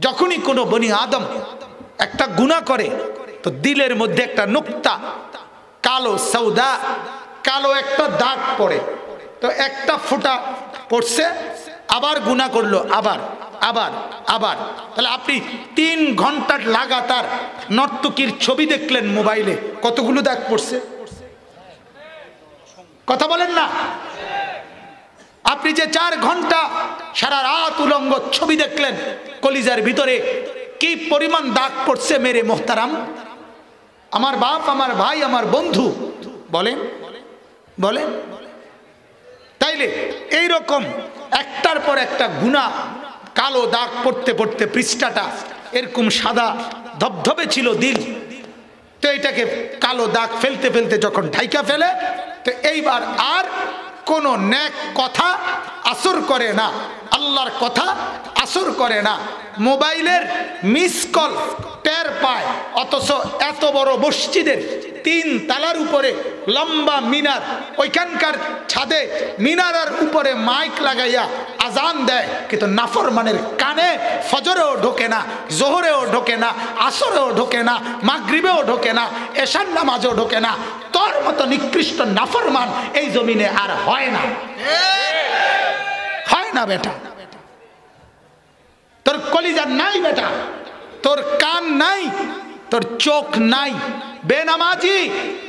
যখনই কোনো বনি আদম একটা গুনাহ করে তো দিলের মধ্যে একটা নুক্তা, কালো সৌদা, কালো একটা দাগ পড়ে। তো একটা ফোঁটা পড়ছে, আবার গুনাহ করলো, আবার আবার আবার। তাহলে আপনি 3 ঘন্টা লাগাতার নর্তকীর ছবি দেখলেন মোবাইলে, কতগুলো দাগ পড়ছে? কথা বলেন না। আপনি যে 4 ঘন্টা সারা রাত উলঙ্গ ছবি দেখলেন, কলিজার ভিতরে কি পরিমাণ দাগ পড়ছে মেরে মোহতারাম। আমার বাপ, আমার ভাই, আমার বন্ধু, বলেন বলেন। তাইলে এইরকম একটার পর একটা গুনাহ, কালো দাগ পড়তে পড়তে পৃষ্ঠাটা এরকম সাদা ধবধবে ছিল দিল, তো এটাকে কালো দাগ ফেলতে ফেলতে যখন ঢাইকা ফেলে, তো এইবার আর কোনো নেক কথা আসর করে না, আল্লাহর কথা আসর করে না। মোবাইলের মিস কল টের পায়, অথচ এত বড় মসজিদের 3 তালার উপরে লম্বা মিনার, ওইখানকার ছাদে মিনারের উপরে মাইক লাগাইয়া আজান দেয়, কিন্তু নাফরমানের কানে ফজরেও ঢোকে না, জোহরেও ঢোকে না, আসরেও ঢোকে না, মাগরিবেও ঢোকে না, এশার নামাজও ঢোকে না। তোর মতো নিকৃষ্ট নাফরমান এই জমিনে আর হয় না, হয় না বেটা। তোর কলিজা নাই বেটা, তোর কান নাই, তোর চোখ নাই। বেনামাজি,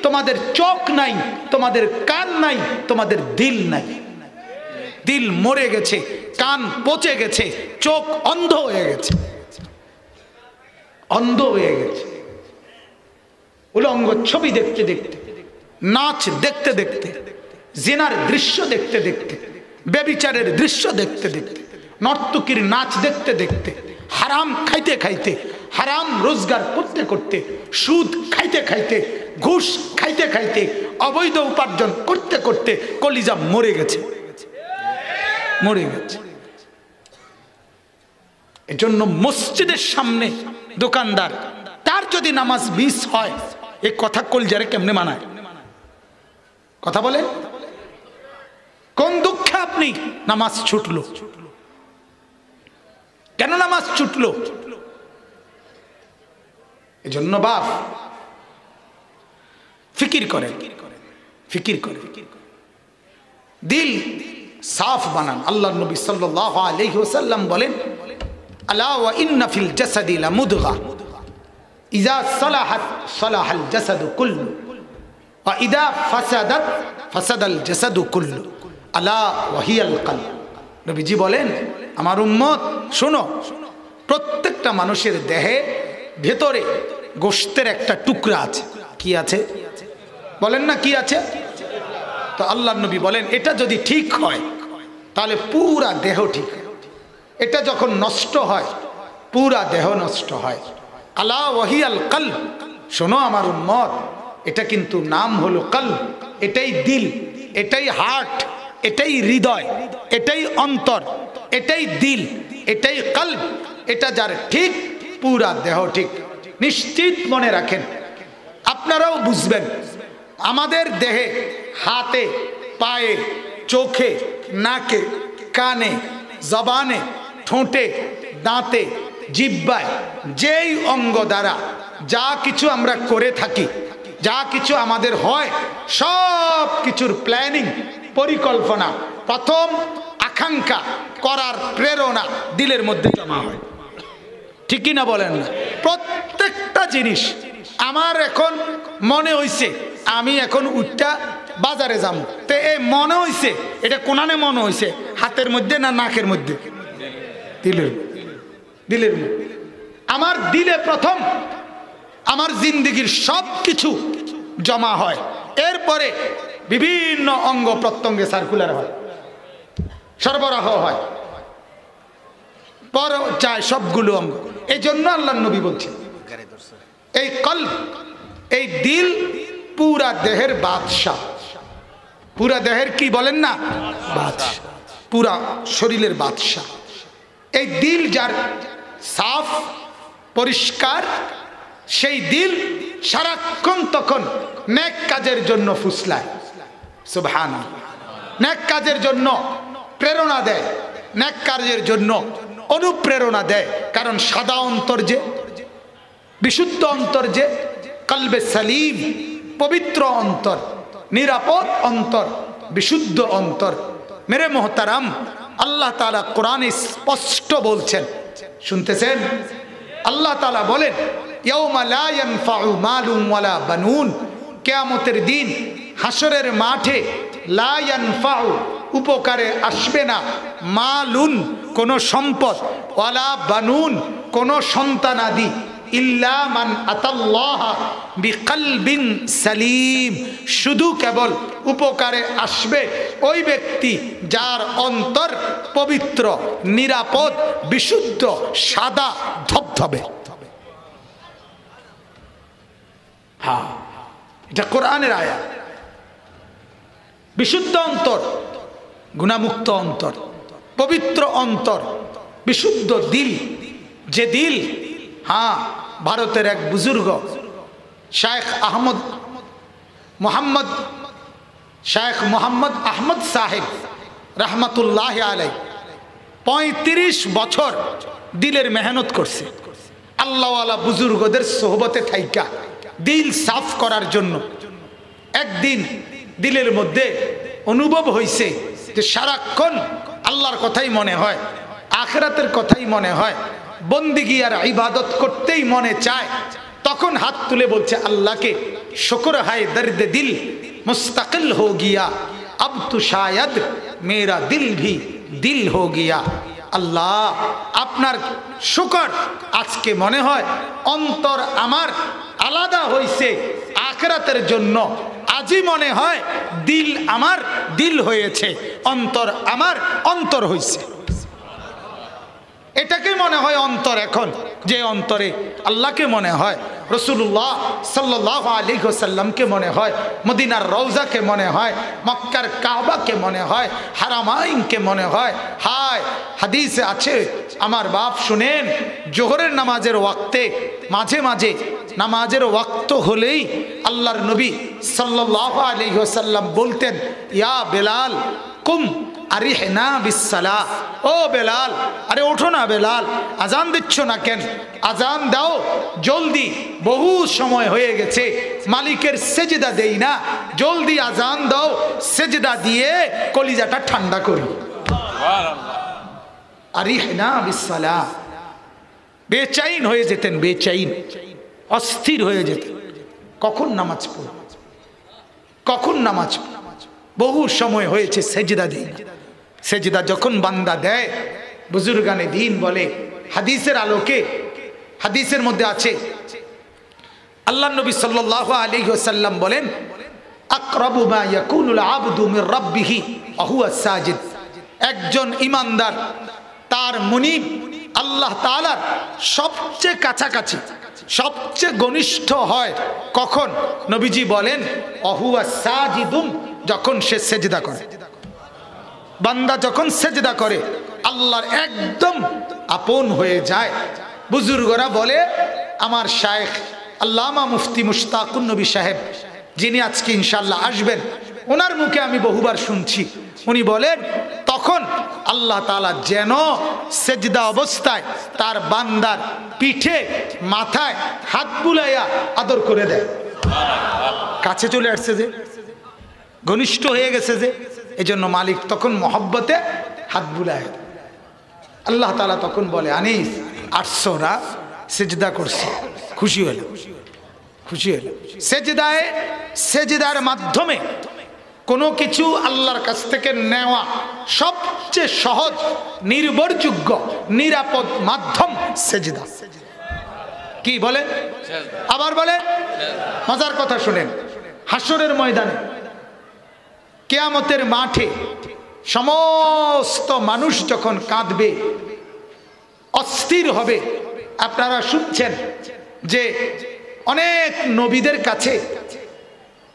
তোমাদের চোখ নাই, তোমাদের কান নাই, তোমাদের দিল নাই। দিল মরে গেছে, কান পচে গেছে, চোখ অন্ধ হয়ে গেছে, অন্ধ হয়ে গেছে। উলঙ্গ ছবি দেখতে দেখতে, নাচ দেখতে দেখতে, জিনার দৃশ্য দেখতে দেখতে, ব্যভিচারের দৃশ্য দেখতে দেখতে, নর্তকীর নাচ দেখতে দেখতে, হারাম খাইতে খাইতে, হারাম রোজগার করতে করতে, সুদ খাইতে খাইতে, ঘুষ খাইতে খাইতে, অবৈধ উপার্জন করতে করতে কলিজা মরে গেছে, মরে গেছে। এজন্য মসজিদের সামনে দোকানদার, তার যদি নামাজ মিস হয়, এই কথা কলিজারে কেমনে মানায়? কথা বলেন। কোন দুঃখে আপনি নামাজ ছুটলো? কেন নামাজ ছুটলো? এজন্য বাপ ফিকির করে, ফিকির করে, দিল সাফ বানান। আল্লাহর নবী সাল্লাল্লাহু আলাইহি ওয়াসাল্লাম বলেন, আলা ওয়া ইন্না ফিল জাসাদি লামুদগা ইযা সালাহাত সালাহাল জাসাদু কুল্লু ওয়া ইযা ফাসাদাত ফাসাদাল জাসাদু কুল্লু আলা ওয়া হিয়াল কলব। নবীজি বলেন, আমার উম্মত শোনো, প্রত্যেকটা মানুষের দেহে ভেতরে গোশতের একটা টুকরা আছে। কি আছে বলেন না? কি আছে? তো আল্লাহর নবী বলেন, এটা যদি ঠিক হয় তাহলে পুরা দেহ ঠিক। এটা যখন নষ্ট হয়, পুরা দেহ নষ্ট হয়। আলা ওয়াহিয়াল কলব, শোনো আমার উম্মত, এটা কিন্তু নাম হলো কলব। এটাই দিল, এটাই হার্ট, এটাই হৃদয়, এটাই অন্তর, এটাই দিল, এটাই কলব। এটা যার ঠিক, পুরা দেহ ঠিক। নিশ্চিত মনে রাখেন, আপনারাও বুঝবেন, আমাদের দেহে হাতে, পায়ে, চোখে, নাকে, কানে, জবানে, ঠোঁটে, দাঁতে, জিহ্বায়, যেই অঙ্গ দ্বারা যা কিছু আমরা করে থাকি, যা কিছু আমাদের হয়, সব কিছুর প্ল্যানিং, পরিকল্পনা, প্রথম আকাঙ্ক্ষা করার প্রেরণা দিলের মধ্যে জমা হয়। ঠিক কি না বলেন না? প্রত্যেকটা জিনিস আমার এখন মনে হইছে, আমি এখন উঠটা বাজারে যাবো, তো এই মনে হইছে, এটা কোনানে মনে হইছে? হাতের মধ্যে না নাকের মধ্যে? দিলের, দিলের মধ্যে। আমার দিলে প্রথম আমার জিন্দেগির সব কিছু জমা হয়, এরপরে বিভিন্ন অঙ্গ প্রত্যঙ্গে সার্কুলার হয়, সরবরাহ হয়, পর যায় সবগুলো অঙ্গ। এই জন্য আল্লাহর নবী বলছেন, এই কলব, এই দিল পুরা দেহের বাদশা। পুরা দেহের কি বলেন না? বাদশা, পুরা শরীরের বাদশা। এই দিল যার সাফ, পরিষ্কার, সেই দিল সারাক্ষণ তখন নেক কাজের জন্য ফুসলায়। সুবহানাল্লাহ। নেক কাজের জন্য প্রেরণা দেয়, নেক কাজের জন্য অনুপ্রেরণা দেয়। কারণ সাদা অন্তর যে, বিশুদ্ধ অন্তর যে, কলবে সালিম, পবিত্র অন্তর, নিরাপদ অন্তর, বিশুদ্ধ অন্তর। মেরে মোহতারাম, আল্লাহ তাআলা কোরআনে স্পষ্ট বলছেন, শুনতেছেন? আল্লাহ তাআলা বলেন, ইয়াউমা লা ইয়ানফাউ মালুন ওয়ালা বানুন, কিয়ামতের দিন হাসরের মাঠে লা ইয়ানফাউ, উপকারে আসবে না, মালুন, কোন সম্পদ, ওয়ালা বানুন, কোন সন্তানাদি, ইল্লা মান আতাল্লাহ বিকলবিন সালিম, শুধু কেবল উপকারে আসবে ওই ব্যক্তি যার অন্তর পবিত্র, নিরাপদ, বিশুদ্ধ, সাদা ধবধবে। হ্যাঁ, এটা কোরআনের আয়াত। বিশুদ্ধ অন্তর, গুনাহমুক্ত অন্তর, পবিত্র অন্তর, বিশুদ্ধ দিল, যে দিল, হ্যাঁ, ভারতের এক বুজুর্গ শেখ মোহাম্মদ আহমদ সাহেব রহমতুল্লাহ আলাই 35 বছর দিলের মেহনত করছে আল্লাহওয়ালা বুজুর্গদের সোহবতে থাইকা দিল সাফ করার জন্য। একদিন দিলের মধ্যে অনুভব হয়েছে যে সারাক্ষণ আল্লাহর কথাই মনে হয়, আখিরাতের কথাই মনে হয়, বন্দিগি আর ইবাদত করতেই মনে চায়। তখন হাত তুলে বলছে আল্লাহকে, শুকর হায় দর্দ দিল মুস্তাকিল হো গিয়া, अब तो शायद मेरा दिल भी दिल हो गया। আল্লাহ, আপনার শুকর, আজকে মনে হয় অন্তর আমার আলাদা হয়েছে আখিরাতের জন্য। আজই মনে হয় দিল আমার দিল হয়েছে, অন্তর আমার অন্তর হয়েছে। এটাকে মনে হয় অন্তর এখন, যে অন্তরে আল্লাহকে মনে হয়, রাসূলুল্লাহ সাল্লাল্লাহু আলাইহি ওয়াসাল্লামকে মনে হয়, মদিনার রওজাকে মনে হয়, মক্কার কাবাকে মনে হয়, হারামাইনকে মনে হয়। হায়, হাদিসে আছে, আমার বাপ শুনেন, জোহরের নামাজের ওয়াক্তে মাঝে মাঝে নামাজের ওয়াক্ত হলেই আল্লাহর নবী সাল্লাল্লাহু আলাইহি ওয়াসাল্লাম বলতেন, ইয়া বেলাল কুম আরিহনা বিসসালাহ, ও বেলাল, আরে ওঠো না বেলাল, আজান দিচ্ছ না কেন? আজান দাও জলদি, বহু সময় হয়ে গেছে, মালিকের সেজদা দেই না, জলদি আজান দাও, সেজদা দিয়ে কলিজাটা ঠান্ডা করি। আরিহনা বিসসালাহ, বেচাইন হয়ে যেতেন, বেচাইন, অস্থির হয়ে যেতেন, কখন নামাজ পড়ব, কখন নামাজ পড়ব। বহু সময় হয়েছে সেজদা দেই না। সেজদা যখন বান্দা দেয়, বুজুর্গানে দ্বীন বলে, হাদিসের আলোকে, হাদিসের মধ্যে আছে, আল্লাহ নবী সাল্লাল্লাহু আলাইহি ওয়াসাল্লাম বলেন, আকরাবু মা ইয়াকুনুল আবদু মির রাব্বিহি ওয়া হুয়া সাজিদ, একজন ঈমানদার তার মুনিব আল্লাহ তাআলার সবচেয়ে কাছাকাছি, সবচেয়ে ঘনিষ্ঠ হয় কখন? নবীজি বলেন, ওয়া হুয়া সাজিদুন, যখন সে সেজদা করে। বান্দা যখন সেজদা করে আল্লাহর একদম আপন হয়ে যায়। বুজুর্গরা বলে, আমার শায়েখ আল্লামা মুফতি মুশতাকুন নবী সাহেব, যিনি আজকে ইনশাআল্লাহ আসবেন, ওনার মুখে আমি বহুবার শুনছি, উনি বলেন, তখন আল্লাহ তাআলা যেন সেজদা অবস্থায় তার বান্দার পিঠে, মাথায় হাত বুলাইয়া আদর করে দেয়। কাছে চলে আসছে যে, ঘনিষ্ঠ হয়ে গেছে যে, এজন্য মালিক তখন মহব্বতে হাত বুলায়। আল্লাহ তাআলা তখন বলে, আনিস আসছো না, সেজদা করছে, খুশি হল, খুশি হল। সেজদায়, সেজদার মাধ্যমে কোনো কিছু আল্লাহর কাছ থেকে নেওয়া সবচেয়ে সহজ, নির্ভরযোগ্য, নিরাপদ মাধ্যম সেজদা। কি বলে? আবার বলে, মজার কথা শুনেন, হাসরের ময়দানে, কিয়ামতের মাঠে সমস্ত মানুষ যখন কাঁদবে, অস্থির হবে। আপনারা শুনছেন যে অনেক নবীদের কাছে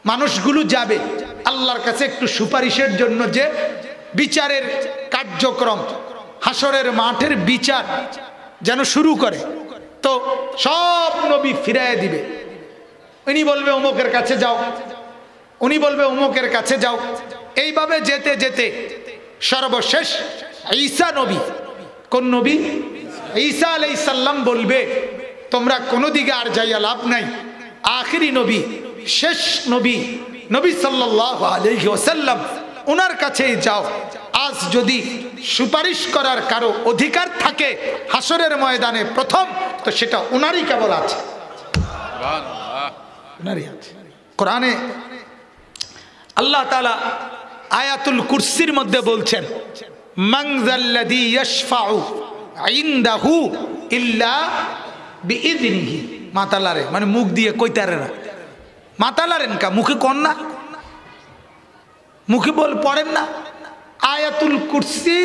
মানুষগুলো যাবে আল্লাহর কাছে একটু সুপারিশের জন্য, যে বিচারের কার্যক্রম, হাসরের মাঠের বিচার যেন শুরু করে। তো সব নবী ফিরাইয়া দিবে, উনি বলবে অমুকের কাছে যাও, উনি বলবে অমুকের কাছে যাও। এইভাবে যেতে যেতে সর্বশেষ ঈসা নবী কোন নবী? ঈসা আলাইহিস সালাম বলবে তোমরা কোনো দিকে আর যাইয়া লাভ নাই, আখিরি নবী, শেষ নবী, নবী সাল্লাল্লাহু আলাইহি ওয়াসাল্লাম, ওনার কাছেই যাও। আজ যদি সুপারিশ করার কারো অধিকার থাকে হাসরের ময়দানে প্রথম, তো সেটা ওনারই কেবল আছে, ওনারই আছে। কোরআনে আল্লাহ তাআলা আয়াতুল কুরসির মধ্যে বলছেন, মান যাল্লাযী ইয়াশফাউ ইনদাহু ইল্লা বিইযনিহি। মাতালারে মানে মুখ দিয়ে কইতারে না, মাতালারেন কা মুখে কোন না, মুখে বল পড়েন না। আয়াতুল কুরসি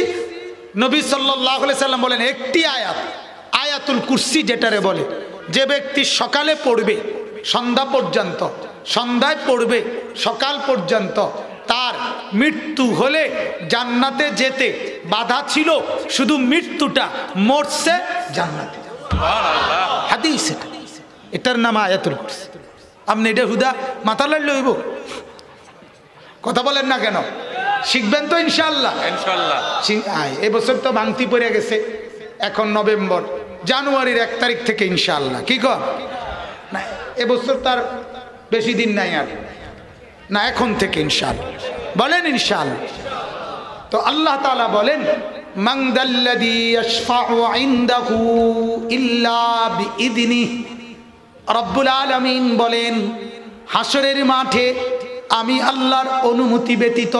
নবী সাল্লাল্লাহু আলাইহি সাল্লাম বলেন একটি আয়াত, আয়াতুল কুরসি যেটারে বলে, যে ব্যক্তি সকালে পড়বে সন্ধ্যা পর্যন্ত, সন্ধ্যায় পড়বে সকাল পর্যন্ত, তার মৃত্যু হলে জান্নাতে যেতে বাধা ছিল, শুধু মৃত্যুটা, মরছে জান্নাতে। হাদিস এটার নাম আয়াতুল কুরসি। আপনি এটা হুদা মাথা লাড়লে হইব? কথা বলেন না কেন? শিখবেন তো ইনশাআল্লাহ? ইনশাআল্লাহ। এবছর তো ভাঙতি পড়ে গেছে, এখন নভেম্বর, জানুয়ারির 1 তারিখ থেকে ইনশাআল্লাহ। কি কর না, এবছর তার বেশি দিন নাই আর না, এখন থেকে ইনশাআল্লাহ। বলেন ইনশাআল্লাহ। তো আল্লাহ তাআলা বলেন, মান যাল্লাযী ইয়াশফাউ ইনদাহু ইল্লা বিইযনিহি। রব্বুল আলামিন বলেন, হাসরের মাঠে আমি আল্লাহর অনুমতি ব্যতীত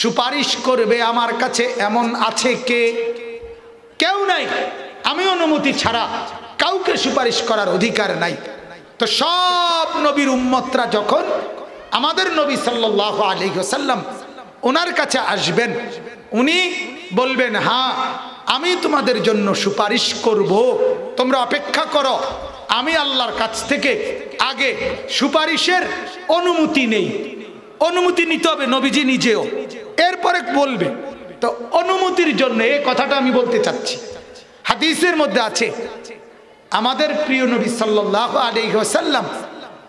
সুপারিশ করবে আমার কাছে এমন আছে কে? কেউ নাই। আমি অনুমতি ছাড়া কাউকে সুপারিশ করার অধিকার নাই। তো সব নবীর উম্মতরা যখন আমাদের নবী সাল্লাল্লাহু আলাইহি ওয়াসাল্লাম ওনার কাছে আসবেন, উনি বলবেন, হ্যাঁ আমি তোমাদের জন্য সুপারিশ করব, তোমরা অপেক্ষা করো, আমি আল্লাহর কাছ থেকে আগে সুপারিশের অনুমতি নেই। অনুমতি নিতে হবে নবীজি নিজেও, এরপরে বলবে। তো অনুমতির জন্য এই কথাটা আমি বলতে চাচ্ছি, হাদিসের মধ্যে আছে আমাদের প্রিয় নবী সাল্লাল্লাহু আলাইহি ওয়াসাল্লাম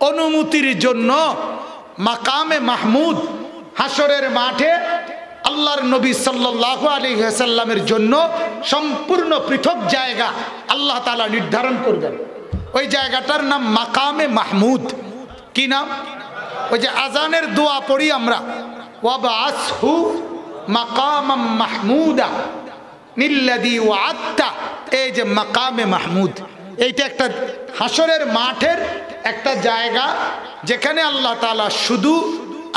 অনুমতির জন্য মাকামে মাহমুদ, হাসরের মাঠে আল্লাহর নবী সাল্লাল্লাহু আলাইহি ওয়াসাল্লামের জন্য সম্পূর্ণ পৃথক জায়গা আল্লাহ তাআলা নির্ধারণ করবেন। ওই জায়গাটার নাম মাকামে মাহমুদ। কি নাম? ওই যে আজানের দোয়া পড়ি আমরা, ওয়াবআসহু মাকামাম মাহমুদা নিল্লাযী ওয়া'আদতা। এই যে মাকামে মাহমুদ, এইটা একটা হাসরের মাঠের একটা জায়গা যেখানে আল্লাহ তাআলা শুধু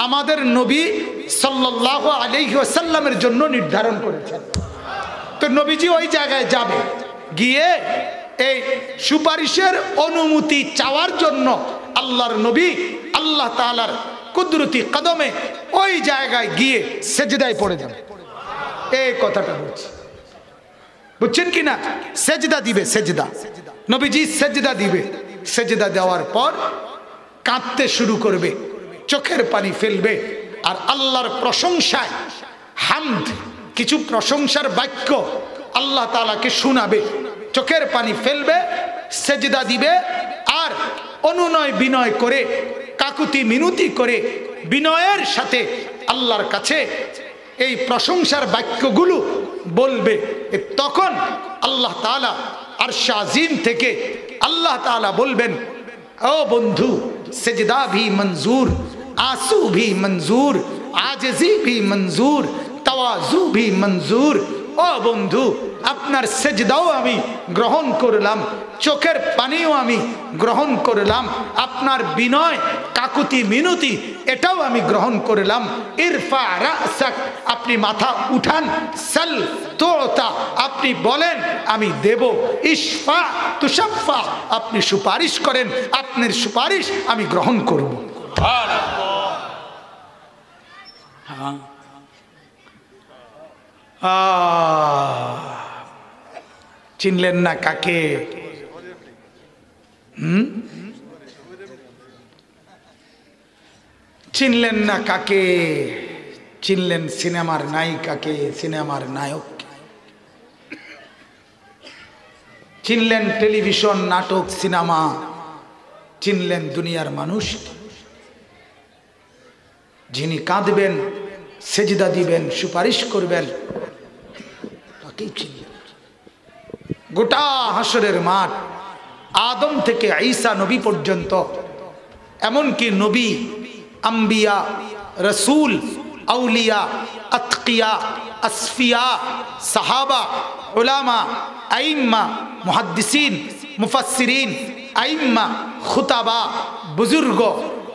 আমাদের নবী সাল্লাল্লাহু আলাইহি ওয়াসাল্লামের জন্য নির্ধারণ করেছেন। তো নবীজি ওই জায়গায় যাবে, গিয়ে এই সুপারিশের অনুমতি চাওয়ার জন্য আল্লাহর নবী আল্লাহ তাআলার কুদরতি কদমে ওই জায়গায় গিয়ে সেজদায় পড়ে যাবে। এই কথাটা বলছি, বুঝছেন কি না? সেজদা দিবে, সেজদা নবীজি সেজদা দিবে। সেজদা দেওয়ার পর কাঁদতে শুরু করবে, চোখের পানি ফেলবে, আর আল্লাহর প্রশংসায় হামদ, কিছু প্রশংসার বাক্য আল্লাহ তাআলাকে শোনাবে, চোখের পানি ফেলবে, সেজদা দিবে, আর অনুনয় বিনয় করে, কাকুতি মিনতি করে, বিনয়ের সাথে আল্লাহর কাছে এই প্রশংসার বাক্যগুলো বলবে। তখন আল্লাহ তাআলা আরশ আজিম থেকে আল্লাহ তাআলা বলবেন, ও বন্ধু, সেজদা ভি মঞ্জুর, आंसू भी मंजूर, आजिजी भी मंजूर, तवाजु भी मंजूर। ও বন্ধু, আপনার সেজদাও আমি গ্রহণ করলাম, চোখের পানিও আমি গ্রহণ করলাম, আপনার বিনয় কাকুতি মিনতি এটাও আমি গ্রহণ করলাম। ইরফা রাসাক, আপনি মাথা উঠান, সাল তুতা, আপনি বলেন আমি দেব, ইশফা তুশাফা, আপনি সুপারিশ করেন, আপনার সুপারিশ আমি গ্রহণ করব। চিনলেন না কাকে? চিনলেন না কাকে? চিনলেন সিনেমার নায়িকাকে, সিনেমার নায়ক, চিনলেন টেলিভিশন, নাটক, সিনেমা, চিনলেন দুনিয়ার মানুষ, যিনি কাঁদবেন, সেজদা দিবেন, সুপারিশ করবেন, তাকেই চিনলেন। গোটা হাসরের মাঠ আদম থেকে ঈসা নবী পর্যন্ত, এমনকি নবী, আম্বিয়া, রসুল, আউলিয়া, আতকিয়া, আসফিয়া, সাহাবা, উলামা, আইম্মা, মুহাদ্দিসিন, মুফাসসিরিন, আইম্মা, খুতাবা, বুজুর্গ,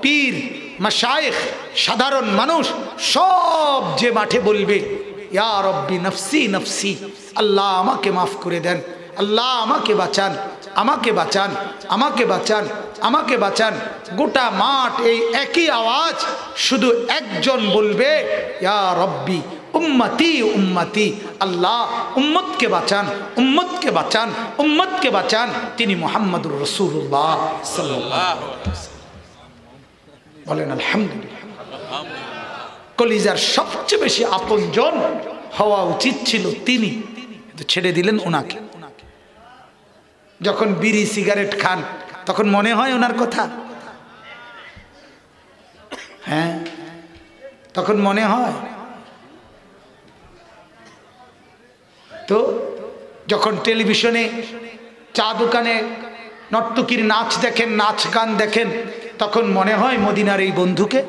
পীর, মাশায়েখ, সাধারণ মানুষ সব যে মাঠে বলবে ইয়া রব্বি নফসি নফসি, আল্লাহ আমাকে মাফ করে দেন, আল্লাহ আমাকে বাঁচান, আমাকে বাঁচান, আমাকে বাঁচান, আমাকে বাঁচান। গোটা মাঠ এই একই আওয়াজ, শুধু একজন বলবে ইয়া রব্বি উম্মতি উম্মতি, আল্লাহ উম্মতকে বাঁচান, উম্মতকে বাঁচান, উম্মতকে বাঁচান। তিনি মুহাম্মদুর রাসূলুল্লাহ সাল্লাল্লাহু আলাইহি ওয়াসাল্লাম। বলেন আলহামদুলিল্লাহ। কলিজার সবচেয়ে বেশি আপনজন হওয়া উচিত ছিল তিনি, কিন্তু ছেড়ে দিলেন ওনাকে। যখন বিড়ি সিগারেট খান তখন মনে হয় ওনার কথা? হ্যাঁ, তখন মনে হয়। তো যখন টেলিভিশনে, চা দোকানে নর্তকীর নাচ দেখেন, নাচ গান দেখেন, তখন মনে হয় মদিনার এই বন্ধুকে?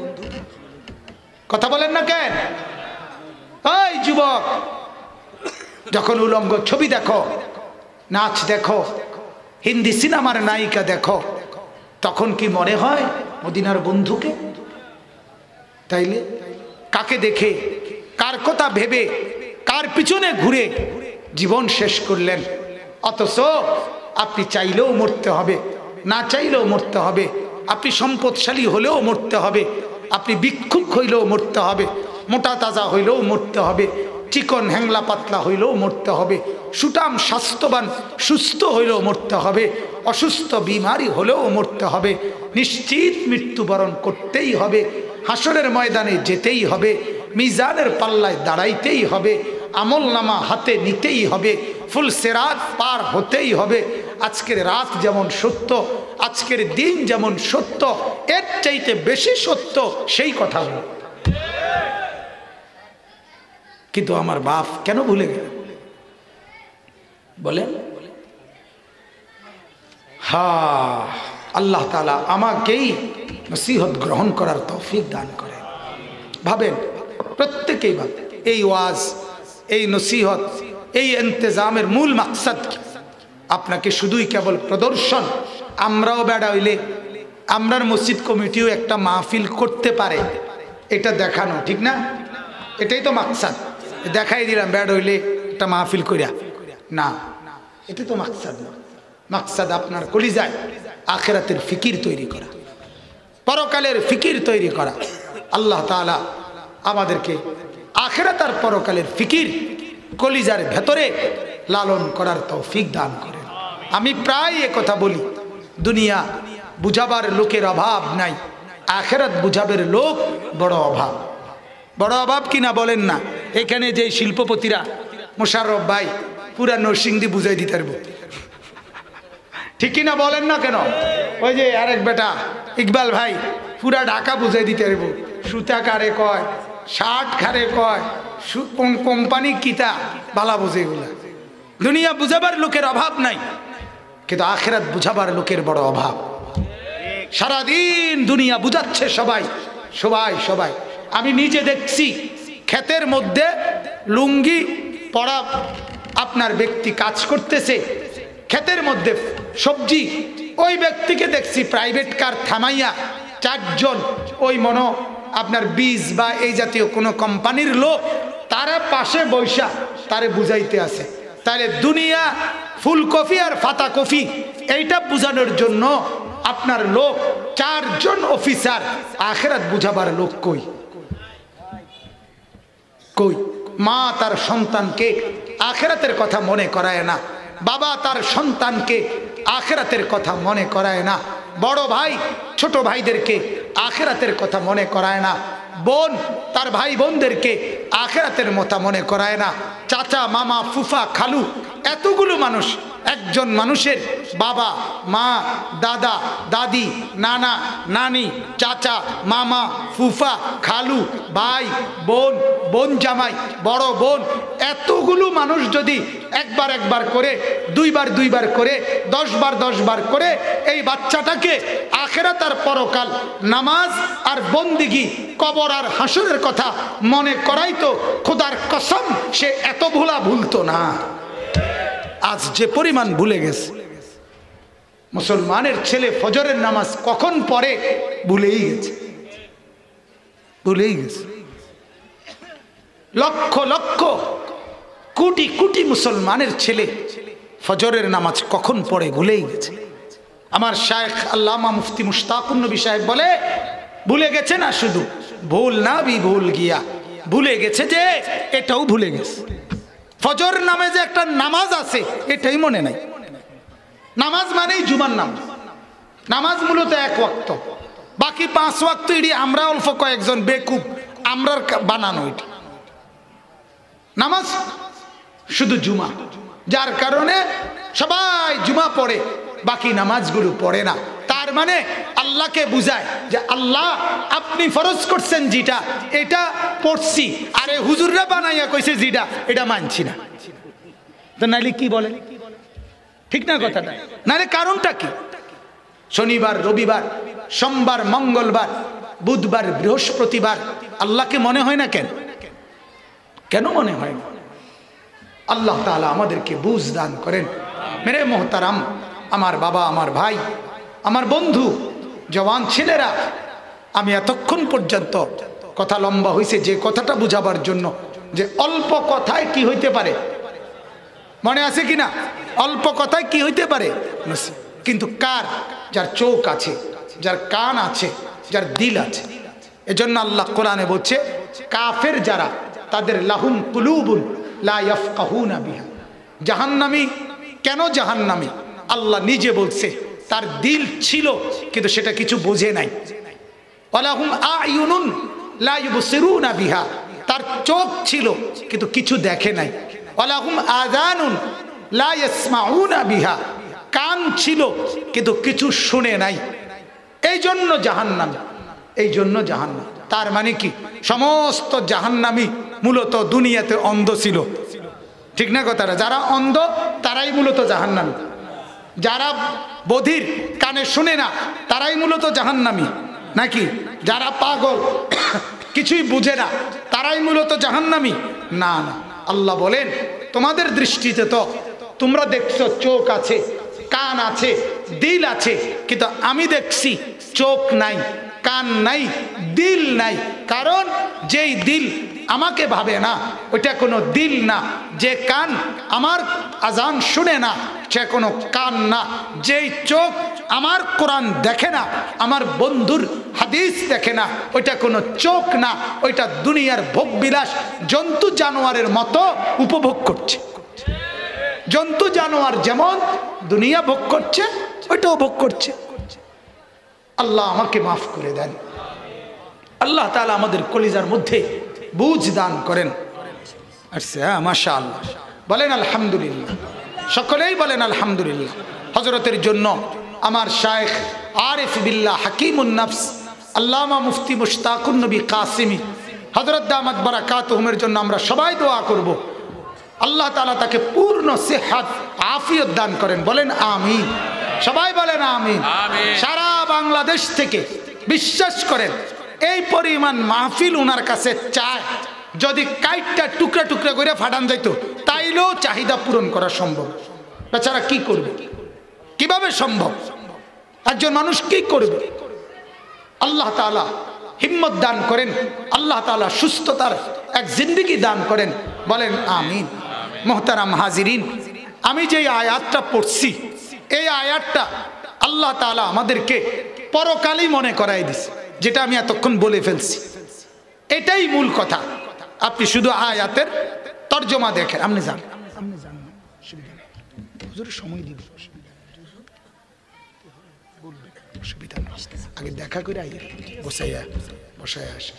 কথা বলেন না কেন? এই যুবক, যখন উলঙ্গ ছবি দেখো, নাচ দেখো, হিন্দি সিনেমার নায়িকা দেখো, তখন কি মনে হয় মদিনার বন্ধুকে? তাইলে কাকে দেখে, কার কথা ভেবে, কার পিছনে ঘুরে জীবন শেষ করলেন? অথচ আপনি চাইলেও মরতে হবে, না চাইলেও মরতে হবে। আপনি সম্পদশালী হলেও মরতে হবে, আপনি ভিক্ষুক হইলেও মরতে হবে, মোটা তাজা হইলেও মরতে হবে, চিকন হ্যাংলা পাতলা হইলেও মরতে হবে, সুঠাম স্বাস্থ্যবান সুস্থ হইলেও মরতে হবে, অসুস্থ বিমারি হলেও মরতে হবে। নিশ্চিত মৃত্যুবরণ করতেই হবে, হাসরের ময়দানে যেতেই হবে, মিজানের পাল্লায় দাঁড়াইতেই হবে, আমল নামা হাতে নিতেই হবে, ফুল সেরাত পার হতেই হবে। আজকের রাত যেমন সত্য, আজকের দিন যেমন সত্য, এর চাইতে বেশি সত্য সেই কথা বলি। কিন্তু আমার বাপ কেন ভুলে গেল? বলে হ্যাঁ, আল্লাহ তাআলা আমাকেই নসিহত গ্রহণ করার তৌফিক দান করে। ভাবেন, প্রত্যেকেই ভাবেন, এই ওয়াজ, এই নসিহত, এই ইন্তেজামের মূল মাকসাদ কি? আপনাকে শুধুই কেবল প্রদর্শন, আমরাও বেড়া হইলে আমরার মসজিদ কমিটিও একটা মাহফিল করতে পারে, এটা দেখানো, ঠিক না? এটাই তো মাকসাদ। দেখাই দিলাম বেড়া হইলে একটা মাহফিল করিয়া, না, এটা তো মাকসাদ না। মাকসাদ আপনার কলিজায় আখিরাতের ফিকির তৈরি করা, পরকালের ফিকির তৈরি করা। আল্লাহ তাআলা আমাদেরকে আখিরাত আর পরকালের ফিকির কলিজার ভেতরে লালন করার তৌফিক দান করেন। আমি প্রায় কথা বলি, দুনিয়া বুঝাবার লোকের অভাব নাই, আখিরাত বুঝাবের লোক বড় অভাব। বড় অভাব কিনা বলেন না? এখানে যে শিল্পপতিরা, মোশাররফ ভাই পুরা নরসিংদী বুঝাই দিতে পারবো, ঠিক কিনা বলেন না কেন? ওই যে আরেক বেটা ইকবাল ভাই পুরা ঢাকা বুঝাই দিতে পারবো, সুতা কারে কয়, শার্ট খারে কয়, কোন কোম্পানি কিতা বালা বুঝে। এগুলা দুনিয়া বুঝাবার লোকের অভাব নাই, কিন্তু আখিরাত বুঝাবার লোকের বড় অভাব। সারাদিন দুনিয়া বুঝাচ্ছে সবাই সবাই সবাই। আমি নিজে দেখছি, ক্ষেতের মধ্যে লুঙ্গি পরা আপনার ব্যক্তি কাজ করতেছে, ক্ষেতের মধ্যে সবজি, ওই ব্যক্তিকে দেখছি প্রাইভেট কার থামাইয়া চারজন ওই মনো আপনার বীজ বা এই জাতীয় কোনো কোম্পানির লোক তারা পাশে বৈশা তারে বুঝাইতে আছে। তাহলে দুনিয়া ফুলকপি আর ফাতা কফি এইটা বুঝানোর জন্য আপনার লোক চারজন অফিসার, আখিরাত বুঝাবার লোক কই? কই? মা তার সন্তানকে আখিরাতের কথা মনে করায় না, বাবা তার সন্তানকে আখিরাতের কথা মনে করায় না, বড় ভাই ছোট ভাইদেরকে আখিরাতের কথা মনে করায় না, বোন তার ভাই বোনদেরকে আখিরাতের কথা মনে করায় না, চাচা মামা ফুফা খালু এতগুলো মানুষ একজন মানুষের বাবা মা দাদা দাদি নানা নানি চাচা মামা ফুফা খালু ভাই বোন বোন জামাই বড় বোন এতগুলো মানুষ যদি একবার করে দুইবার করে 10 বার করে এই বাচ্চাটাকে আখিরাত আর পরকাল নামাজ আর বন্দিগি কবর আর হাসরের কথা মনে করাইতো খোদার কসম সে এত ভুলতো না। আজ যে পরিমাণ ভুলে গেছে। মুসলমানের ছেলে ফজরের নামাজ কখন পড়ে ভুলেই গেছে। লক্ষ লক্ষ কোটি কোটি মুসলমানের ছেলে ফজরের নামাজ কখন পড়ে ভুলেই গেছে। আমার শায়েখ আল্লামা মুফতি মুশতাকুন নবী সাহেব বলে, ভুলে গেছে না শুধু ভুল না ভুল গিয়া, ভুলে গেছে যে এটাও ভুলে গেছে। ফজর নামে যে একটা নামাজ আছে এটাই মনে নাই। নামাজ মানেই জুমার নামাজ মূলত 1 ওয়াক্ত, বাকি 5 ওয়াক্ত এটি আমরা অল্প কয়েকজন বেকুব আমরার বানানো। এটি নামাজ শুধু জুমা, যার কারণে সবাই জুমা পড়ে বাকি নামাজগুলো পড়ে না। তার মানে আল্লাহকে বুঝায় যে আল্লাহ আপনি ফরজ করছেন যেটা এটা পড়ছি, আরে হুজুররা বানাইয়া কইছে যেটা এটা মানছি না। তো নাইলে কি বলে, ঠিক না কথাটা? নাইলে কারণটা কি? শনিবার রবিবার সোমবার মঙ্গলবার বুধবার বৃহস্পতিবার আল্লাহকে মনে হয় না কেন? কেন মনে হয় না? আল্লাহ তাআলা আমাদেরকে বুঝ দান করেন। মেরে মোহতারাম, আমার বাবা আমার ভাই আমার বন্ধু জওয়ান ছেলেরা, আমি এতক্ষণ পর্যন্ত কথা লম্বা হয়েছে যে কথাটা বুঝাবার জন্য যে অল্প কথায় কি হইতে পারে, মনে আছে কিনা? অল্প কথায় কি হইতে পারে, কিন্তু কার? যার চোখ আছে, যার কান আছে, যার দিল আছে। এজন্য আল্লাহ কোরআনে বলছে কাফের যারা তাদের লাহুম কুলুবুন লা ইয়াফকাহুনা বিহা। জাহান্নামী কেন জাহান্নামী? আল্লাহ নিজে বলছে তার দিল ছিল কিন্তু সেটা কিছু বোঝে নাই। ওয়ালাহুম আয়ুনুন লা ইউবসিরুনা বিহা, তার চোখ ছিল কিন্তু কিছু দেখে নাই। ওয়ালাহুম আযানুন লা ইয়াসমাউনা বিহা, কান ছিল কিন্তু কিছু শুনে নাই। এই জন্য জাহান্নাম। তার মানে কি? সমস্ত জাহান্নামী মূলত দুনিয়াতে অন্ধ ছিল, ঠিক না কথাটা? যারা অন্ধ তারাই মূলত জাহান্নামী, যারা বধির কানে শুনে না তারাই মূলত জাহান্নামী, নাকি? যারা পাগল কিছুই বুঝে না তারাই মূলত জাহান্নামী? না না, আল্লাহ বলেন তোমাদের দৃষ্টিতে তো তোমরা দেখছো চোখ আছে, কান আছে, দিল আছে, কিন্তু আমি দেখছি চোখ নাই, কান নাই, দিল নাই। কারণ যেই দিল আমাকে ভাবে না ওইটা কোনো দিল না, যে কান আমার আজান শুনে না সে কোনো কান না, যেই চোখ আমার কোরআন দেখে না, আমার বন্ধুর হাদিস দেখে না, ওইটা কোনো চোখ না, ওইটা দুনিয়ার ভোগবিলাস জন্তু জানোয়ারের মতো উপভোগ করছে। জন্তু জানোয়ার যেমন দুনিয়া ভোগ করছে ওইটাও ভোগ করছে। আল্লাহ আমাকে মাফ করে দেন। আল্লাহ তাআলা আমাদের কলিজার মধ্যে বুঝ দান করেন। আচ্ছা, মাশাআল্লাহ, বলেন আলহামদুলিল্লাহ, সকলেই বলেন আলহামদুলিল্লাহ। হযরতের জন্য আমার শায়েখ আরিফ বিল্লাহ হাকিমুন নফস আল্লামা মুফতি মুশতাকুন নবী কাসিমি হযরত দামাত বারাকাতুহুমের জন্য আমরা সবাই দোয়া করব। আল্লাহ তাআলা তাকে পূর্ণ সেহত আফিয়ত দান করেন, বলেন আমিন। সবাই বলেন আমিন। সারা বাংলাদেশ থেকে বিশ্বাস করেন এই পরিমাণ মাহফিল ওনার কাছে চায়, যদি কাইটটা টুকরা টুকরা করে ফাটান যাইত তাইলেও চাহিদা পূরণ করা সম্ভব। বেচারা কি করবে? কিভাবে সম্ভব? একজন মানুষ কি করবে? আল্লাহ তাআলা হিম্মত দান করেন, আল্লাহ তাআলা সুস্থতার এক জিন্দেগি দান করেন, বলেন আমিন। মোহতারাম হাজিরিন, আমি যে আয়াতটা পড়ছি এই আয়াতটা আল্লাহ তাআলা আমাদেরকে পরকালই মনে করাই দিছে, যেটা আমি এতক্ষণ বলে ফেলছি। এটাই মূল কথা। আপনি শুধু আয়াতের তর্জমা দেখেন, আপনি জান সময় দিব, আগে দেখা করে বসাইয়া আসে।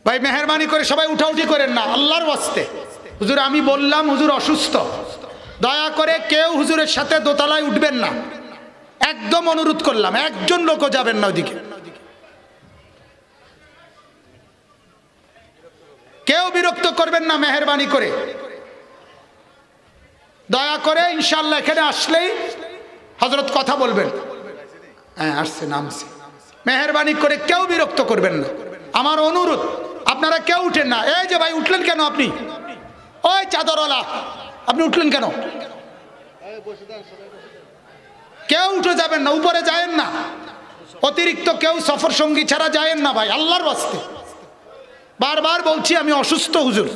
ভাই মেহরবানি করে সবাই উঠাউঠি করেন না, আল্লাহর ওয়াস্তে হুজুর আমি বললাম হুজুর অসুস্থ, দয়া করে কেউ হুজুরের সাথে দোতলায় উঠবেন না, একদম অনুরোধ করলাম, একজন লোকও যাবেন না ওদিকে, কেউ বিরক্ত করবেন না মেহেরবানি করে, দয়া করে। ইনশাআল্লাহ এখানে আসলেই হযরত কথা বলবেন। হ্যাঁ আসছে, নামছে, মেহেরবানি করে কেউ বিরক্ত করবেন না, আমার অনুরোধ। আপনারা কেউ উঠেন না। এই যে ভাই উঠলেন কেন আপনি? ওই চাদরওয়ালা আপনি উঠলেন কেন? কেউ উঠে যাবেন না, উপরে যায়েন না, অতিরিক্ত কেউ সফর সঙ্গী ছাড়া যায়েন না ভাই, আল্লাহর ওয়াস্তে বারবার বলছি, আমি অসুস্থ হুজুর,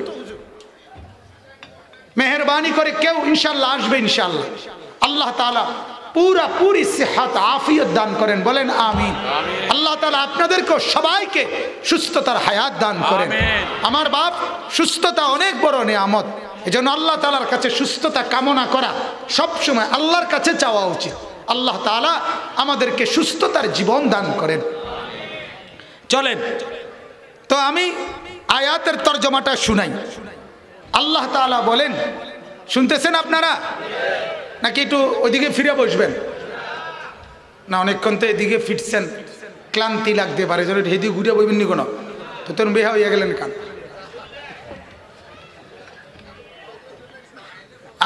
মেহেরবানি করে কেউ ইনশাআল্লাহ আসবে। ইনশাআল্লাহ আল্লাহ তাআলা পুরি সেহাত আফিয়ত দান করেন, বলেন আমিন। আল্লাহ তাআলা আপনাদেরকে সবাইকে সুস্থতার হায়াত দান করেন। আমার বাপ, সুস্থতা অনেক বড় নিয়ামত, এজন্য আল্লাহ তাআলার কাছে সুস্থতা কামনা করা সবসময় আল্লাহর কাছে চাওয়া উচিত। আল্লাহ তাআলা আমাদেরকে সুস্থতার জীবন দান করেন। চলেন তো আমি আয়াতের তরজমাটা শুনাই। আল্লাহ তাআলা বলেন, শুনতেছেন আপনারা নাকি একটু ওইদিকে ফিরে বসবেন? না অনেকক্ষণ তো এদিকে ফিরছেন, ক্লান্তি লাগতে পারে, যেন এদিকে ঘুরে বইবেন নি কোনো, তো তখন বেহা হইয়া গেলেন কান।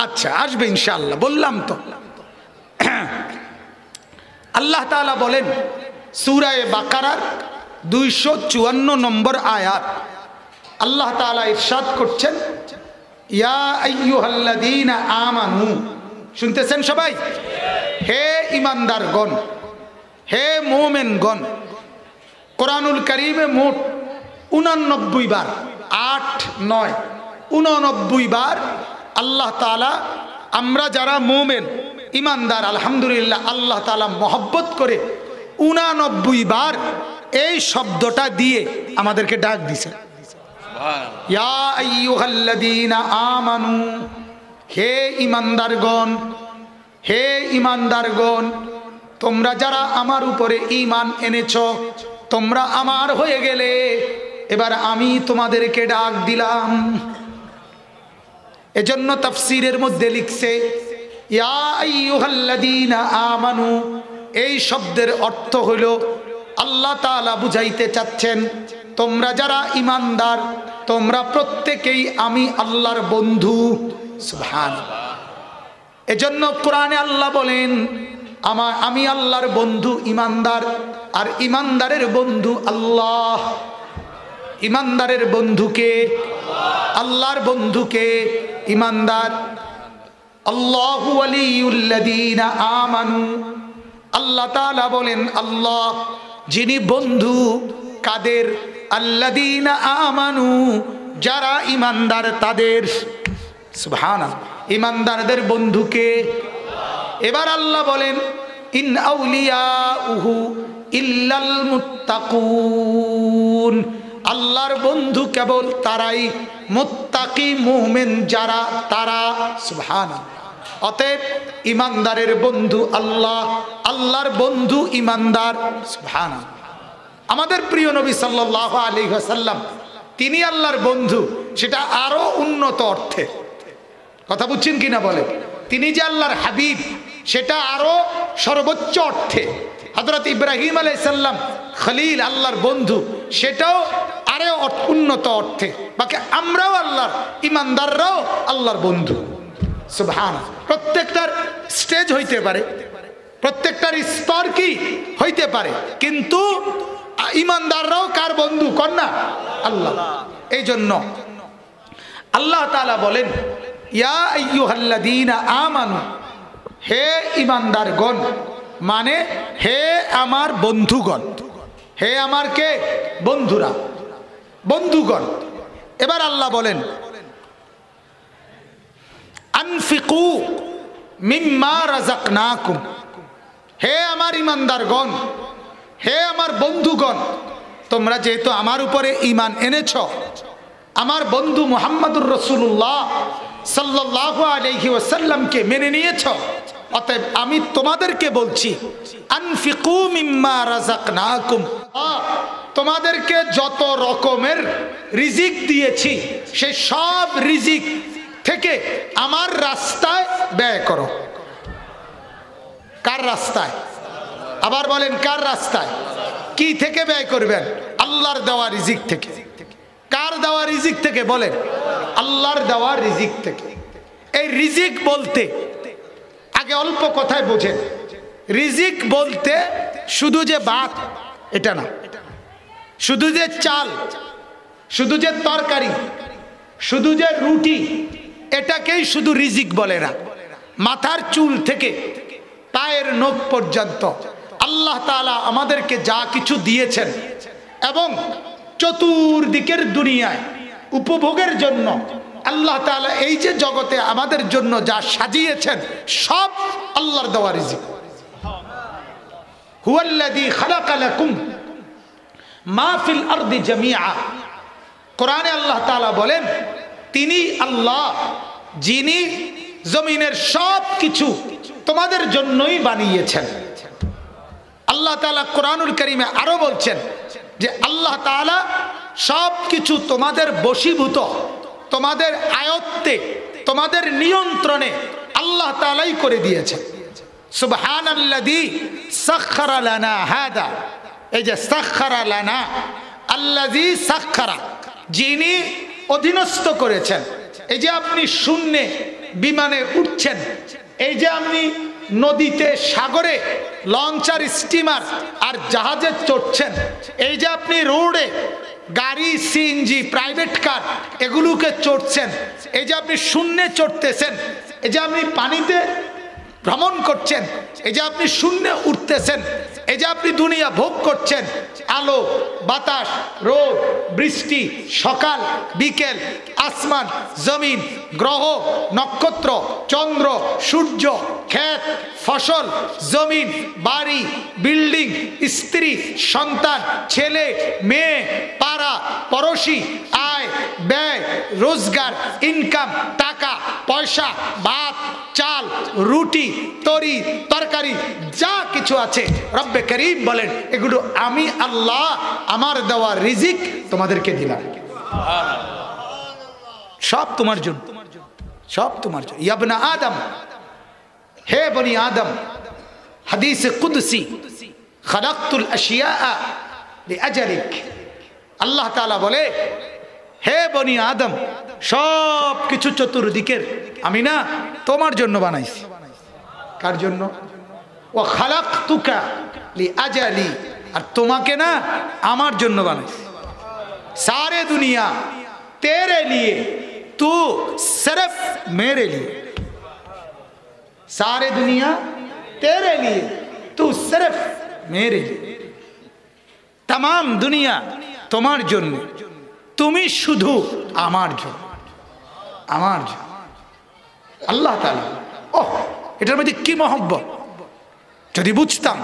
আচ্ছা আসবে ইনশাআল্লাহ, বললাম তো। আল্লাহ তাআলা বলেন সূরা বাকারার 254 নম্বর আয়াত, আল্লাহ তাআলা ইরশাদ করছেন, ইয়া আইয়ুহাল্লাযীনা আমানু, শুনতেছেন সবাই? হে ইমানদারগণ, হে মুমিনগণ। কোরআনুল কারীমে মোট 89 বার, 8 9 89 বার আল্লাহ তাআলা আমরা যারা মুমিন ইমানদার আলহামদুলিল্লাহ আল্লাহ তাআলা মহব্বত করে 89 বার এই শব্দটা দিয়ে আমাদেরকে ডাক দিছে, ইয়া আইয়ুহাল্লাযীনা আমানু, হে ইমানদারগণ, হে ইমানদারগণ, তোমরা যারা আমার উপরে ঈমান এনেছো, তোমরা আমার হয়ে গেলে, এবার আমি তোমাদেরকে ডাক দিলাম। এজন্য তাফসীরের মধ্যে লিখছে ইয়া আইয়ুহাল্লাযীনা আমানু, এই শব্দের অর্থ হলো আল্লাহ তাআলা বুঝাইতে চাচ্ছেন তোমরা যারা ইমানদার, তোমরা প্রত্যেকেই আমি আল্লাহর বন্ধু। সুবহানাল্লাহ। এজন্য কোরআনে আল্লাহ বলেন আমি আল্লাহর বন্ধু ইমানদার, আর ইমানদারের বন্ধু আল্লাহ। ইমানদারের বন্ধুকে, আল্লাহর বন্ধুকে ইমানদার। আল্লাহু ওয়ালিউল্লাযীনা আমানু, আল্লাহ তাআলা বলেন আল্লাহ যিনি বন্ধু কাদের? আল্লাযীনা আমানু, যারা ইমানদার তাদের। সুবহানাল্লাহ, ইমানদারদের বন্ধুকে। এবার আল্লাহ বলেন ইন আউলিয়াউহু ইল্লাল মুত্তাকুন, আল্লাহর বন্ধু কেবল তারাই, মুত্তাকি মুমিন যারা তারা। সুবহানাল্লাহ। অতএব ইমানদারের বন্ধু আল্লাহ, আল্লাহর বন্ধু ইমানদার। সুবহানাল্লাহ। আমাদের প্রিয় নবী সাল্লাল্লাহু আলাইহি ওয়াসাল্লাম তিনি আল্লাহর বন্ধু, সেটা আরো উন্নত অর্থে। কথা বুঝছেন কিনা বলে? তিনি যে আল্লাহর হাবিব, সেটা আরো সর্বোচ্চ অর্থে। হযরত ইব্রাহিম আলাইহিস সালাম খলিল, আল্লাহর বন্ধু, সেটাও আরো উন্নত অর্থে। বাকি আমরাও আল্লাহর, ইমানদাররাও আল্লাহর বন্ধু। সুবহানাল্লাহ। প্রত্যেকটার স্টেজ হইতে পারে, প্রত্যেকটার স্তর কি হইতে পারে, কিন্তু ইমানদাররাও কার বন্ধু? কন্যা আল্লাহ। এই জন্য আল্লাহ তাআলা বলেন ইয়া আইয়ুহাল্লাযীনা আমানু, হে ইমানদারগণ, মানে হে আমার বন্ধুগণ। হে আমার কে? বন্ধুরা, বন্ধুগণ। এবার আল্লাহ বলেন আনফিকু মিম্মা রাযাকনাকুম, হে আমার ইমানদারগণ, হে আমার বন্ধুগণ, তোমরা যেহেতু আমার উপরে ঈমান এনেছ, আমার বন্ধু মুহাম্মদুর রাসূলুল্লাহ সাল্লাল্লাহু আলাইহি ওয়াসাল্লামকে মেনে নিয়েছ, অতএব আমি তোমাদেরকে বলছি, আনফিকু মিম্মা রাযাকনাকুম, তোমাদেরকে যত রকমের রিজিক দিয়েছি সেই সব রিজিক থেকে আমার রাস্তায় ব্যয় করো। কার রাস্তায়? আবার বলেন, কার রাস্তায়? কি থেকে ব্যয় করবেন? আল্লাহর দেওয়া রিজিক থেকে। কার দেওয়া রিজিক থেকে? বলেন, আল্লাহর দেওয়া রিজিক থেকে। এই রিজিক বলতে আগে অল্প কথায় বোঝেন, রিজিক বলতে শুধু যে ভাত এটা না, শুধু যে চাল, শুধু যে তরকারি, শুধু যে রুটি, এটাকেই শুধু রিজিক বলে না। মাথার চুল থেকে পায়ের নখ পর্যন্ত আল্লাহ তাআলা আমাদেরকে যা কিছু দিয়েছেন এবং চতুর্দিকের দুনিয়ায় উপভোগের জন্য আল্লাহ তাআলা এই যে জগতে আমাদের জন্য যা সাজিয়েছেন সব আল্লাহর দেওয়া রিজিক। হুয়াল্লাযী খালাকা লাকুম মা ফিল আরদি জামিআ, কোরআনে আল্লাহ তাআলা বলেন তিনি আল্লাহ যিনি জমিনের সব কিছু তোমাদের জন্যই বানিয়েছেন। আল্লাহ তাআলা কোরআনুল কারীমে আরো বলছেন যে আল্লাহ তাআলা সব কিছু তোমাদের বশীভূত, তোমাদের আয়ত্তে, তোমাদের নিয়ন্ত্রণে আল্লাহ তাআলাই করে দিয়েছেন। সুবহানাল্লাযী সাখখারা লানা হাদা, এই যে সাখখারা লানা, আল্লাযী সাখখারা, যিনি অধীনস্থ করেছেন। এই যে আপনি শূন্যে বিমানে উঠছেন, এই যে আপনি নদীতে, সাগরে লঞ্চার, স্টিমার আর জাহাজে চড়ছেন, এই যে আপনি রোডে গাড়ি, সিএনজি, প্রাইভেট কার এগুলোকে চড়ছেন, এই যে আপনি শূন্যে চড়তেছেন, এই যে আপনি পানিতে ভ্রমণ করছেন, এই যে আপনি শূন্যে উঠতেছেন, এই যে আপনি দুনিয়া ভোগ করছেন, আলো, বাতাস, রোদ, বৃষ্টি, সকাল, বিকেল, আসমান, জমিন, গ্রহ, নক্ষত্র, চন্দ্র, সূর্য, ক্ষেত, ফসল, জমিন, বাড়ি, বিল্ডিং, স্ত্রী, সন্তান, ছেলে, মেয়ে, পাড়া, পড়োশি, আয়, ব্যয়, রোজগার, ইনকাম, টাকা, পয়সা, ভাত, চাল, রুটি, তরি, তরকারি, যা কিছু আছে রব্বে করিম বলেন এগুলো আমি আল্লাহ আমার দেওয়া রিজিক তোমাদেরকে দিলাম। সব তোমার জন্য, সব তোমার জন্য। ইয়া ইবনে আদম, হে বনি আদম, হাদিসে কুদসি, খালাকতুল আশিয়া লিআজলিক, আল্লাহ তাআলা বলে হে বনি আদম, সব কিছু চতুর্দিকের আমি না তোমার জন্য বানাইছি। কার জন্য? ওয়া খালাকতুকা লিআজলি, আর তোমাকে না আমার জন্য বানাইছি। सारे दुनिया तेरे लिए, तू सिर्फ मेरे लिए। सारे दुनिया तेरे लिए, तू सिर्फ मेरे लिए। तमाम दुनिया তোমার জন্য, তুমি শুধু আমার জন্য, আমার জন্য। আল্লাহ তাআলা, ওহ এটার মধ্যে কি মহব্বত! যদি বুঝতাম,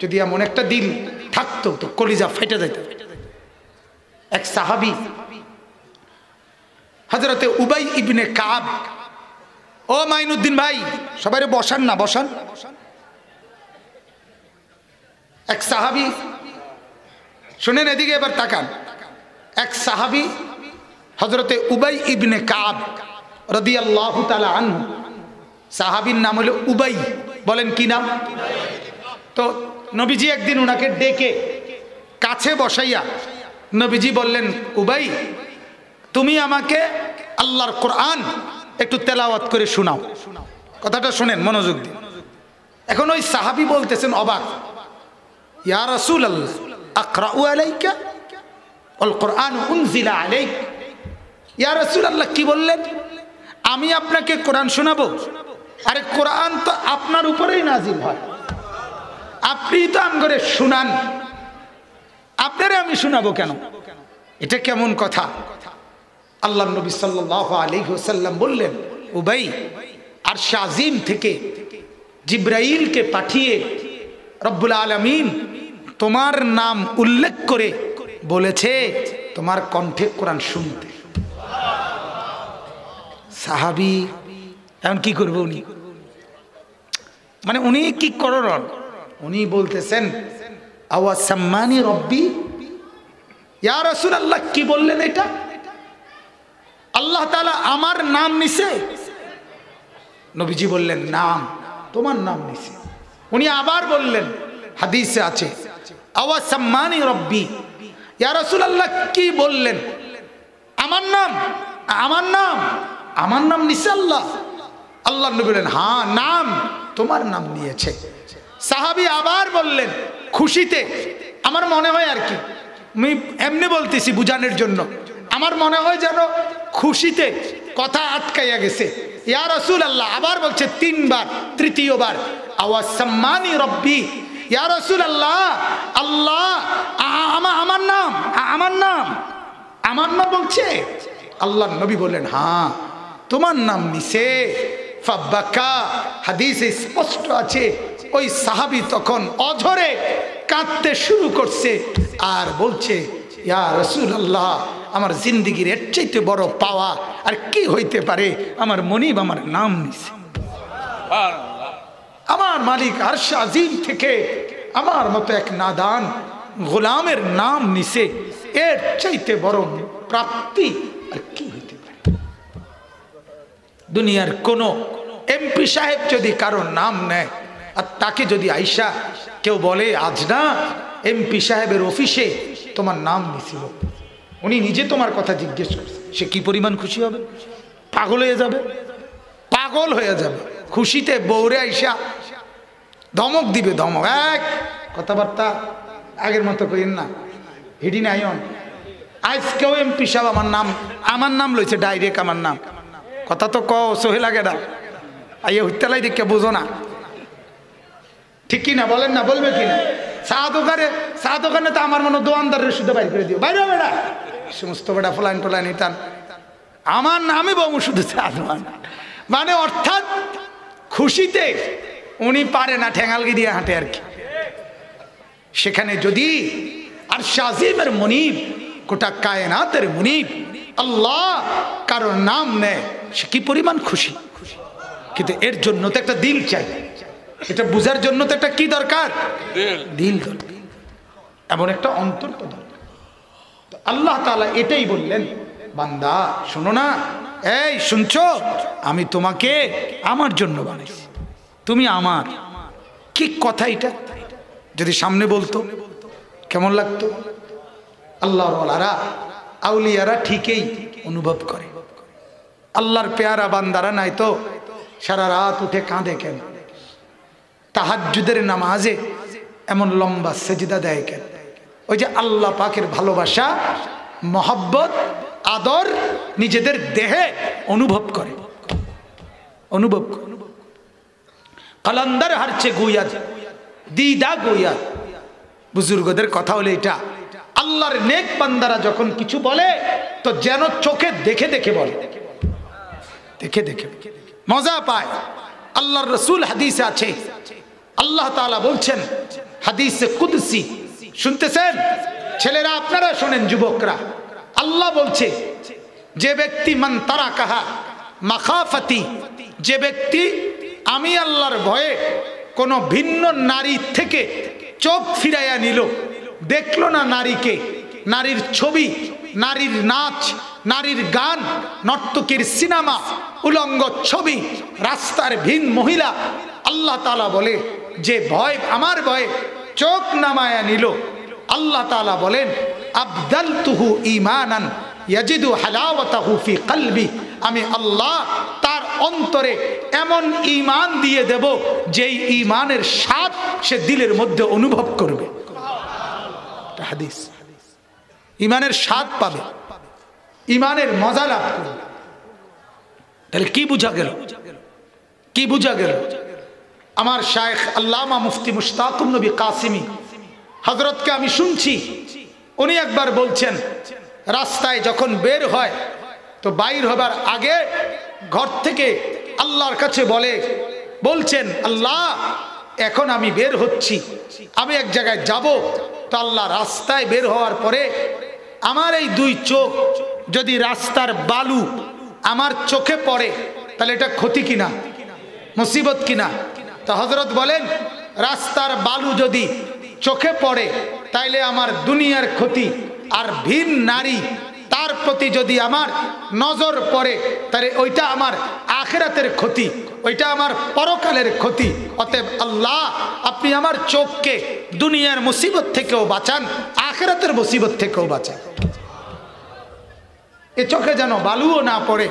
যদি এমন একটা দিল থাকতো তো কলিজা ফেটে যেত। এক সাহাবী হযরতে উবাই ইবনে কাব, ও মাইনুদ্দিন ভাই সবাই বসান না, বসান। এক সাহাবী, শুনেন এদিকে এবার তাকান। এক সাহাবী হযরতে উবাই ইবনে কাব রাদিয়াল্লাহু তাআলা আনহু, সাহাবীর নাম হলো উবাই। বলেন কি নাম? তো নবীজি একদিন ওনাকে ডেকে কাছে বসাইয়া নবীজি বললেন, উবাই তুমি আমাকে আল্লাহর কোরআন একটু তেলাওয়াত করে শোনাও। কথাটা শুনেন মনোযোগ দিয়ে। এখন ওই সাহাবী বলতেছেন অবাক, ইয়া রাসূলুল্লাহ আকরাউ আলাইকা ওয়াল কোরআন উনজিলা আলাইক। ইয়া রাসূলুল্লাহ কি বললেন? আমি আপনাকে কোরআন শোনাবো? আরে কোরআন তো আপনার উপরেই নাজিল হয়, আপনি তো আমগরে শুনান, আপনারে আমি শোনাবো কেন? এটা কেমন কথা? আল্লাহর নবী সাল্লাল্লাহু আলাইহি ওয়াসাল্লাম বললেন, উবাই আরশ আজিম থেকে জিবরাইলকে পাঠিয়ে রব্বুল আলামিন তোমার নাম উল্লেখ করে বলেছে তোমার কণ্ঠে কোরআন শুনতে। সাহাবী এখন কি করবে উনি? মানে উনি কি করলেন, উনি বলতেছেন আওয়া সাম্মানি রব্বি, ইয়া রাসূলুল্লাহ কি বললেন এটা? আল্লাহ তাআলা আমার নাম নিছে? নবীজি বললেন নাম, তোমার নাম নিছে। উনি আবার বললেন, হাদিসে আছে আওয়া সাম্মানি রব্বি, ইয়া রাসূলুল্লাহ কি বললেন? আমার নাম, আমার নাম, আমার নাম নিছে আল্লাহ? আল্লাহ নবী বললেন হ্যাঁ নাম, তোমার নাম নিয়েছে। সাহাবী আবার বললেন খুশিতে, আমার মনে হয় আর কি, আমি এমনি বলতেছি বুঝানোর জন্য, আমার মনে হয় যেন খুশিতে কথা আটকাইয়া গেছে। ইয়া রাসূলুল্লাহ আবার বলছে তিনবার, তৃতীয়বার আওয়া সাম্মানি রব্বি, ইয়া রাসূলুল্লাহ আল্লাহ আমার নাম, আমার নাম, আমার নাম বলছে। আল্লাহ নবী বললেন হ্যাঁ তোমার নাম নিছে। ফাবাকা, হাদিসে স্পষ্ট আছে ওই সাহাবী তখন অঝরে কাঁদতে শুরু করছে আর বলছে ইয়া রাসূলুল্লাহ আমার জিন্দেগির এর চাইতে বড় পাওয়া আর কি হইতে পারে, আমার মনিব আমার নাম নিছে। আমার মালিক আরশ আজিম থেকে আমার মতো এক নাদান গোলামের নাম নিছে, এর চাইতে বড় প্রাপ্তি আর কি হইতে পারে? দুনিয়ার কোন এমপি সাহেব যদি কারোর নাম নেয় আর তাকে যদি আইসা কেউ বলে আজ না এমপি সাহেবের অফিসে তোমার নাম নিছিল, উনি নিজে তোমার কথা জিজ্ঞেস করছে, সে কি পরিমাণ খুশি হবে? পাগল হয়ে যাবে, পাগল হয়ে যাবে খুশিতে। বউরে আইসা ধমক দিবে, ধমক, এক কথাবার্তা আগের মতো করেন না, হিডি নাইন আজকেও এমপি সাহেব আমার নাম লইছে ডাইরেক্ট, আমার নাম, কথা তো ক সহে লাগে না, আইয়া হুত্তালাই দেখে বোঝো না, ঠিক কিনা বলেন না, বলবে কিনা? চা দোকানে তো আমার মনে দোয়ানদারের শুধু বাইর করে দিও, বাইরে বেড়া সমস্ত বেড়া ফলাইন টোলাইন ইটান, আমার নামই বমু শুধু চা দোকান। মানে অর্থাৎ খুশিতে উনি পারে না, ঠেঙালগি দিয়ে হাঁটে আর কি। সেখানে যদি আর শাজিমের মনিব, গোটা কায়নাতের মনিব আল্লাহ কারোর নাম নেয়, সে কি পরিমাণ খুশি। কিন্তু এর জন্য তো একটা দিল চাই, এটা বুঝার জন্য তো একটা কি দরকার? দিল দরকার, এমন একটা অন্তর তো দরকার। আল্লাহ তাআলা এটাই বললেন, বান্দা শোনো না, এই শুনছো, আমি তোমাকে আমার জন্য বানাইছি, তুমি আমার। কি কথা এটা যদি সামনে বলতো কেমন লাগতো? আল্লাহর ওয়ালারা, আউলিয়ারা ঠিকই অনুভব করে, আল্লাহর পেয়ারা বান্দারা নাই তো সারা রাত উঠে কাঁদে কেন? তাহাজ্জুদের নামাজে এমন লম্বা সেজদা দেয় কেন? ওই যে আল্লাহ পাকের ভালোবাসা, মহব্বত, আদর নিজেদের দেহে অনুভব করে, অনুভব করে। কালান্দার হারছে গুইয়া দিদা গুইয়া, বুজুর্গদের কথা হলে এটা। আল্লাহর নেক বান্দারা যখন কিছু বলে তো যেন চোখে দেখে দেখে বলে, দেখে দেখে মজা পায়। আল্লাহর রাসূল হাদিসে আছে, আল্লাহ তাআলা বলছেন হাদিসে কুদসি, শুনতেছেন ছেলেরা, আপনারা শোনেন যুবকরা, আল্লাহ বলছে যে ব্যক্তি মান তারাকাহা মাখাফাতি, যে ব্যক্তি আমি আল্লাহর ভয়ে কোনো ভিন্ন নারী থেকে চোখ ফিরাইয়া নিল, দেখলো না নারীকে, নারীর ছবি, নারীর নাচ, নারীর গান, নর্তকীর সিনেমা, উলঙ্গ ছবি, রাস্তার ভিন মহিলা, আল্লাহ তাআলা বলে যে ভয়, আমার ভয়ে চোখ নামায়া নিল, আল্লাহ তাআলা বলেন আবদালতুহু ঈমানান ইয়াজিদু হালাওয়াতাহু ফি কলবি, আমি আল্লাহ তার অন্তরে এমন ঈমান দিয়ে দেব যেই ঈমানের স্বাদ সে দিলের মধ্যে অনুভব করবে। হাদিস, ঈমানের স্বাদ পাবে, ঈমানের মজা লাভ করবে। তাহলে কি বুঝা গেল? কি বুঝা গেল? আমার শায়েখ আল্লামা মুফতি মুশতাকুন নবী কাসিমি হযরতকে আমি শুনছি, উনি একবার বলছেন রাস্তায় যখন বের হয় তো বাইর হবার আগে ঘর থেকে আল্লাহর কাছে বলছেন আল্লাহ এখন আমি বের হচ্ছি, আমি এক জায়গায় যাব, তো আল্লাহ রাস্তায় বের হওয়ার পরে আমার এই দুই চোখ যদি রাস্তার বালু আমার চোখে পড়ে তাহলে এটা ক্ষতি কিনা, মুসিবত কিনা? তো তো হযরত বলেন রাস্তার বালু যদি চোখে পড়ে তাইলে আমার দুনিয়ার ক্ষতি, আর ভিন নারী তার প্রতি যদি আমার নজর পড়ে তাহলে ওইটা আমার আখিরাতের ক্ষতি, ওইটা আমার পরকালের ক্ষতি। অতএব আল্লাহ আপনি আমার চোখকে দুনিয়ার মুসিবত থেকেও বাঁচান, আখিরাতের মুসিবত থেকেও বাঁচান। এ চোখে যেন বালুও না পড়ে,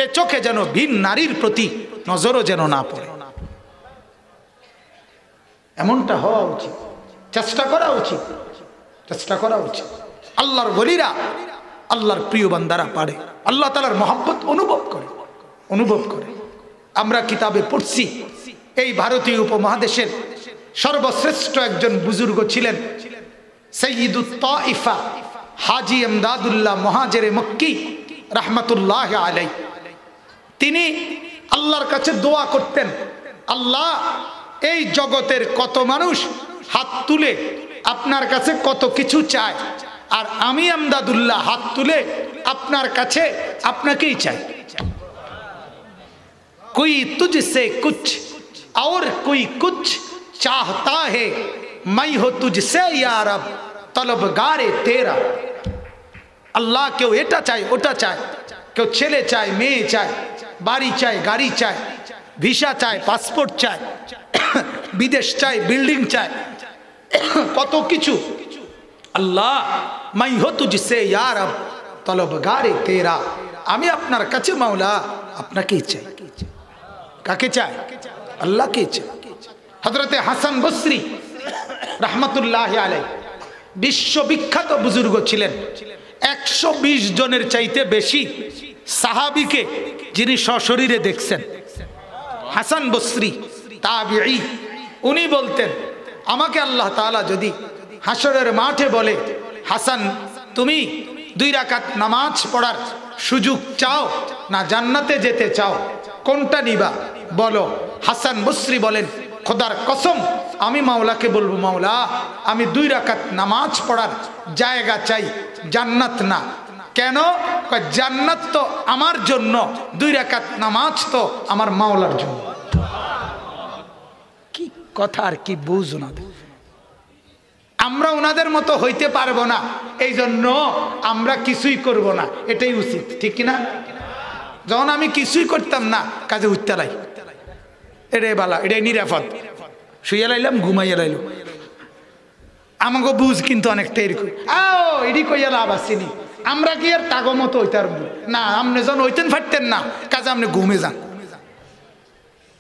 এ চোখে যেন ভিন নারীর প্রতি নজরও যেন না পড়ে। এমনটা হওয়া উচিত, চেষ্টা করা উচিত, চেষ্টা করা উচিত। আল্লাহর ওলিরা, আল্লাহর প্রিয় বান্দারা পারে, আল্লাহ তাআলার মহব্বত অনুভব করে, অনুভব করে। আমরা কিতাবে পড়ছি এই ভারতীয় উপমহাদেশের সর্বশ্রেষ্ঠ একজন বুজুর্গ ছিলেন সৈয়দুত তাইফা হাজী ইমদাদুল্লাহ মুহাজিরে মক্কি রাহমাতুল্লাহ আলাইহি। তিনি আল্লাহর কাছে দোয়া করতেন, আল্লাহ এই জগতের কত মানুষ হাত তুলে আপনার কাছে কত কিছু চায়, আর আমি ইমদাদুল্লাহ হাত তুলে আপনার কাছে আপনাকেই চাই। कोई तुझसे कुछ और कोई कुछ चाहता है, मैं हो तुझसे या रब तलबगारे तेरा। আল্লাহ কেউ এটা চায় ওটা চায়, কেউ ছেলে চায় মেয়ে চায়, বাড়ি চায় গাড়ি চায়, ভিসা চায় পাসপোর্ট চায়, বিদেশ চায় বিল্ডিং চায়, কত কিছু। আল্লাহ मैं हो तुझसे या रब तलबगारे तेरा, আমি আপনার কাছে মাওলা আপনাকেই চাই। কাকে চায়? আল্লাহকে চায়। হযরতে হাসান বসরি রাহমাতুল্লাহ আলাইহি বিশ্ববিখ্যাত বুজুর্গ ছিলেন। 120 জনের চাইতে বেশি সাহাবীকে যিনি সশরীরে দেখছেন। হাসান বসরি তাবিঈ, উনি বলতেন আমাকে আল্লাহ তাআলা যদি হাসরের মাঠে বলে হাসান তুমি 2 রাকাত নামাজ পড়ার সুযোগ চাও না জান্নাতে যেতে চাও, কোনটা নিবা বলো? হাসান বসরি বলেন খোদার কসম আমি মাওলাকে বলবো মাওলা আমি 2 রাকাত নামাজ পড়ার জায়গা চাই, জান্নাত না। কেন? জান্নাত তো আমার জন্য, 2 রাকাত নামাজ তো আমার মাওলার জন্য। কি কথা আর কি বুঝ না। আমরা ওনাদের মতো হইতে পারবো না, এই জন্য আমরা কিছুই করব না, এটাই উচিত, ঠিক কিনা? যখন আমি কিছুই করতাম না কাজে উঠতে লাই, এটাই বালা, এটাই নিরাপদ। শুয়ে লাইলাম ঘুমাইয়া লাইল, আমাকে বুঝ কিন্তু অনেকটা এরকম এটি কইয়া লাভ আসেনি। আমরা কি আর তাগো মতো হইতার না, আপনি যখন হইতেন ফাটতেন না কাজে আপনি ঘুমে যান,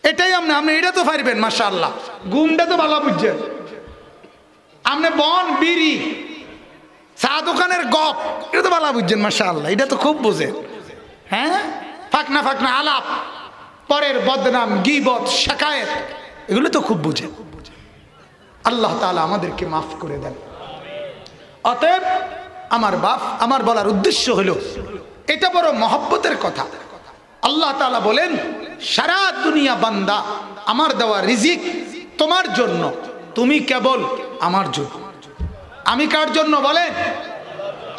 এটাই আপনি এটা তো পারবেন মাশাআল্লাহ, ঘুমটা তো ভালো বুঝছেন। আপনি বন বিড়ি চা দোকানের গপ এটা তো ভালো বুঝছেন মাশাআল্লাহ, এটা তো খুব বোঝেন। হ্যাঁ, ফাকনা ফাকনা আলাপ, পরের বদনাম গীবত শাকায়েত এগুলো তো খুব বুঝেন। আল্লাহ তাআলা আমাদেরকে মাফ করে দেন। অতএব আমার বাপ, আমার বলার উদ্দেশ্য হলো এটা বড় মহব্বতের কথা। আল্লাহ তাআলা বলেন সারা দুনিয়া বান্দা আমার দেওয়া রিজিক তোমার জন্য, তুমি কেবল আমার জন্য। আমি কার জন্য বলেন?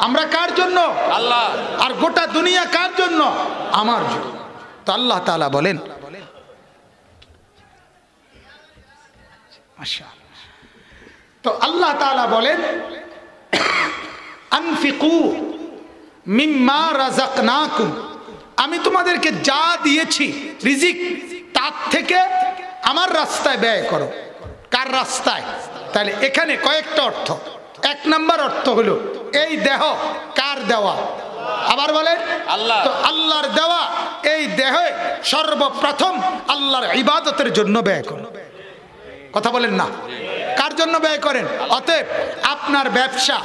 আমরা কার জন্য? আল্লাহ। আর গোটা দুনিয়া কার জন্য? আমার জন্য। তো আল্লাহ তাআলা বলেন মাশাআল্লাহ, তো আল্লাহ তাআলা বলেন আনফিকু মিম্মা রাযাকনাকুম, আমি তোমাদেরকে যা দিয়েছি রিজিক তার থেকে আমার রাস্তায় ব্যয় করো। কার রাস্তায়? তাহলে এখানে কয়েকটা অর্থ। 1 নাম্বার অর্থ হলো এই দেহ কার দেওয়া? আবার বলেন আল্লাহ। তো আল্লাহর দেওয়া এই দেহে সর্বপ্রথম আল্লাহর ইবাদতের জন্য ব্যয় করো। কথা বলেন না? কার জন্য ব্যয় করেন? অতএব আপনার ব্যবসা,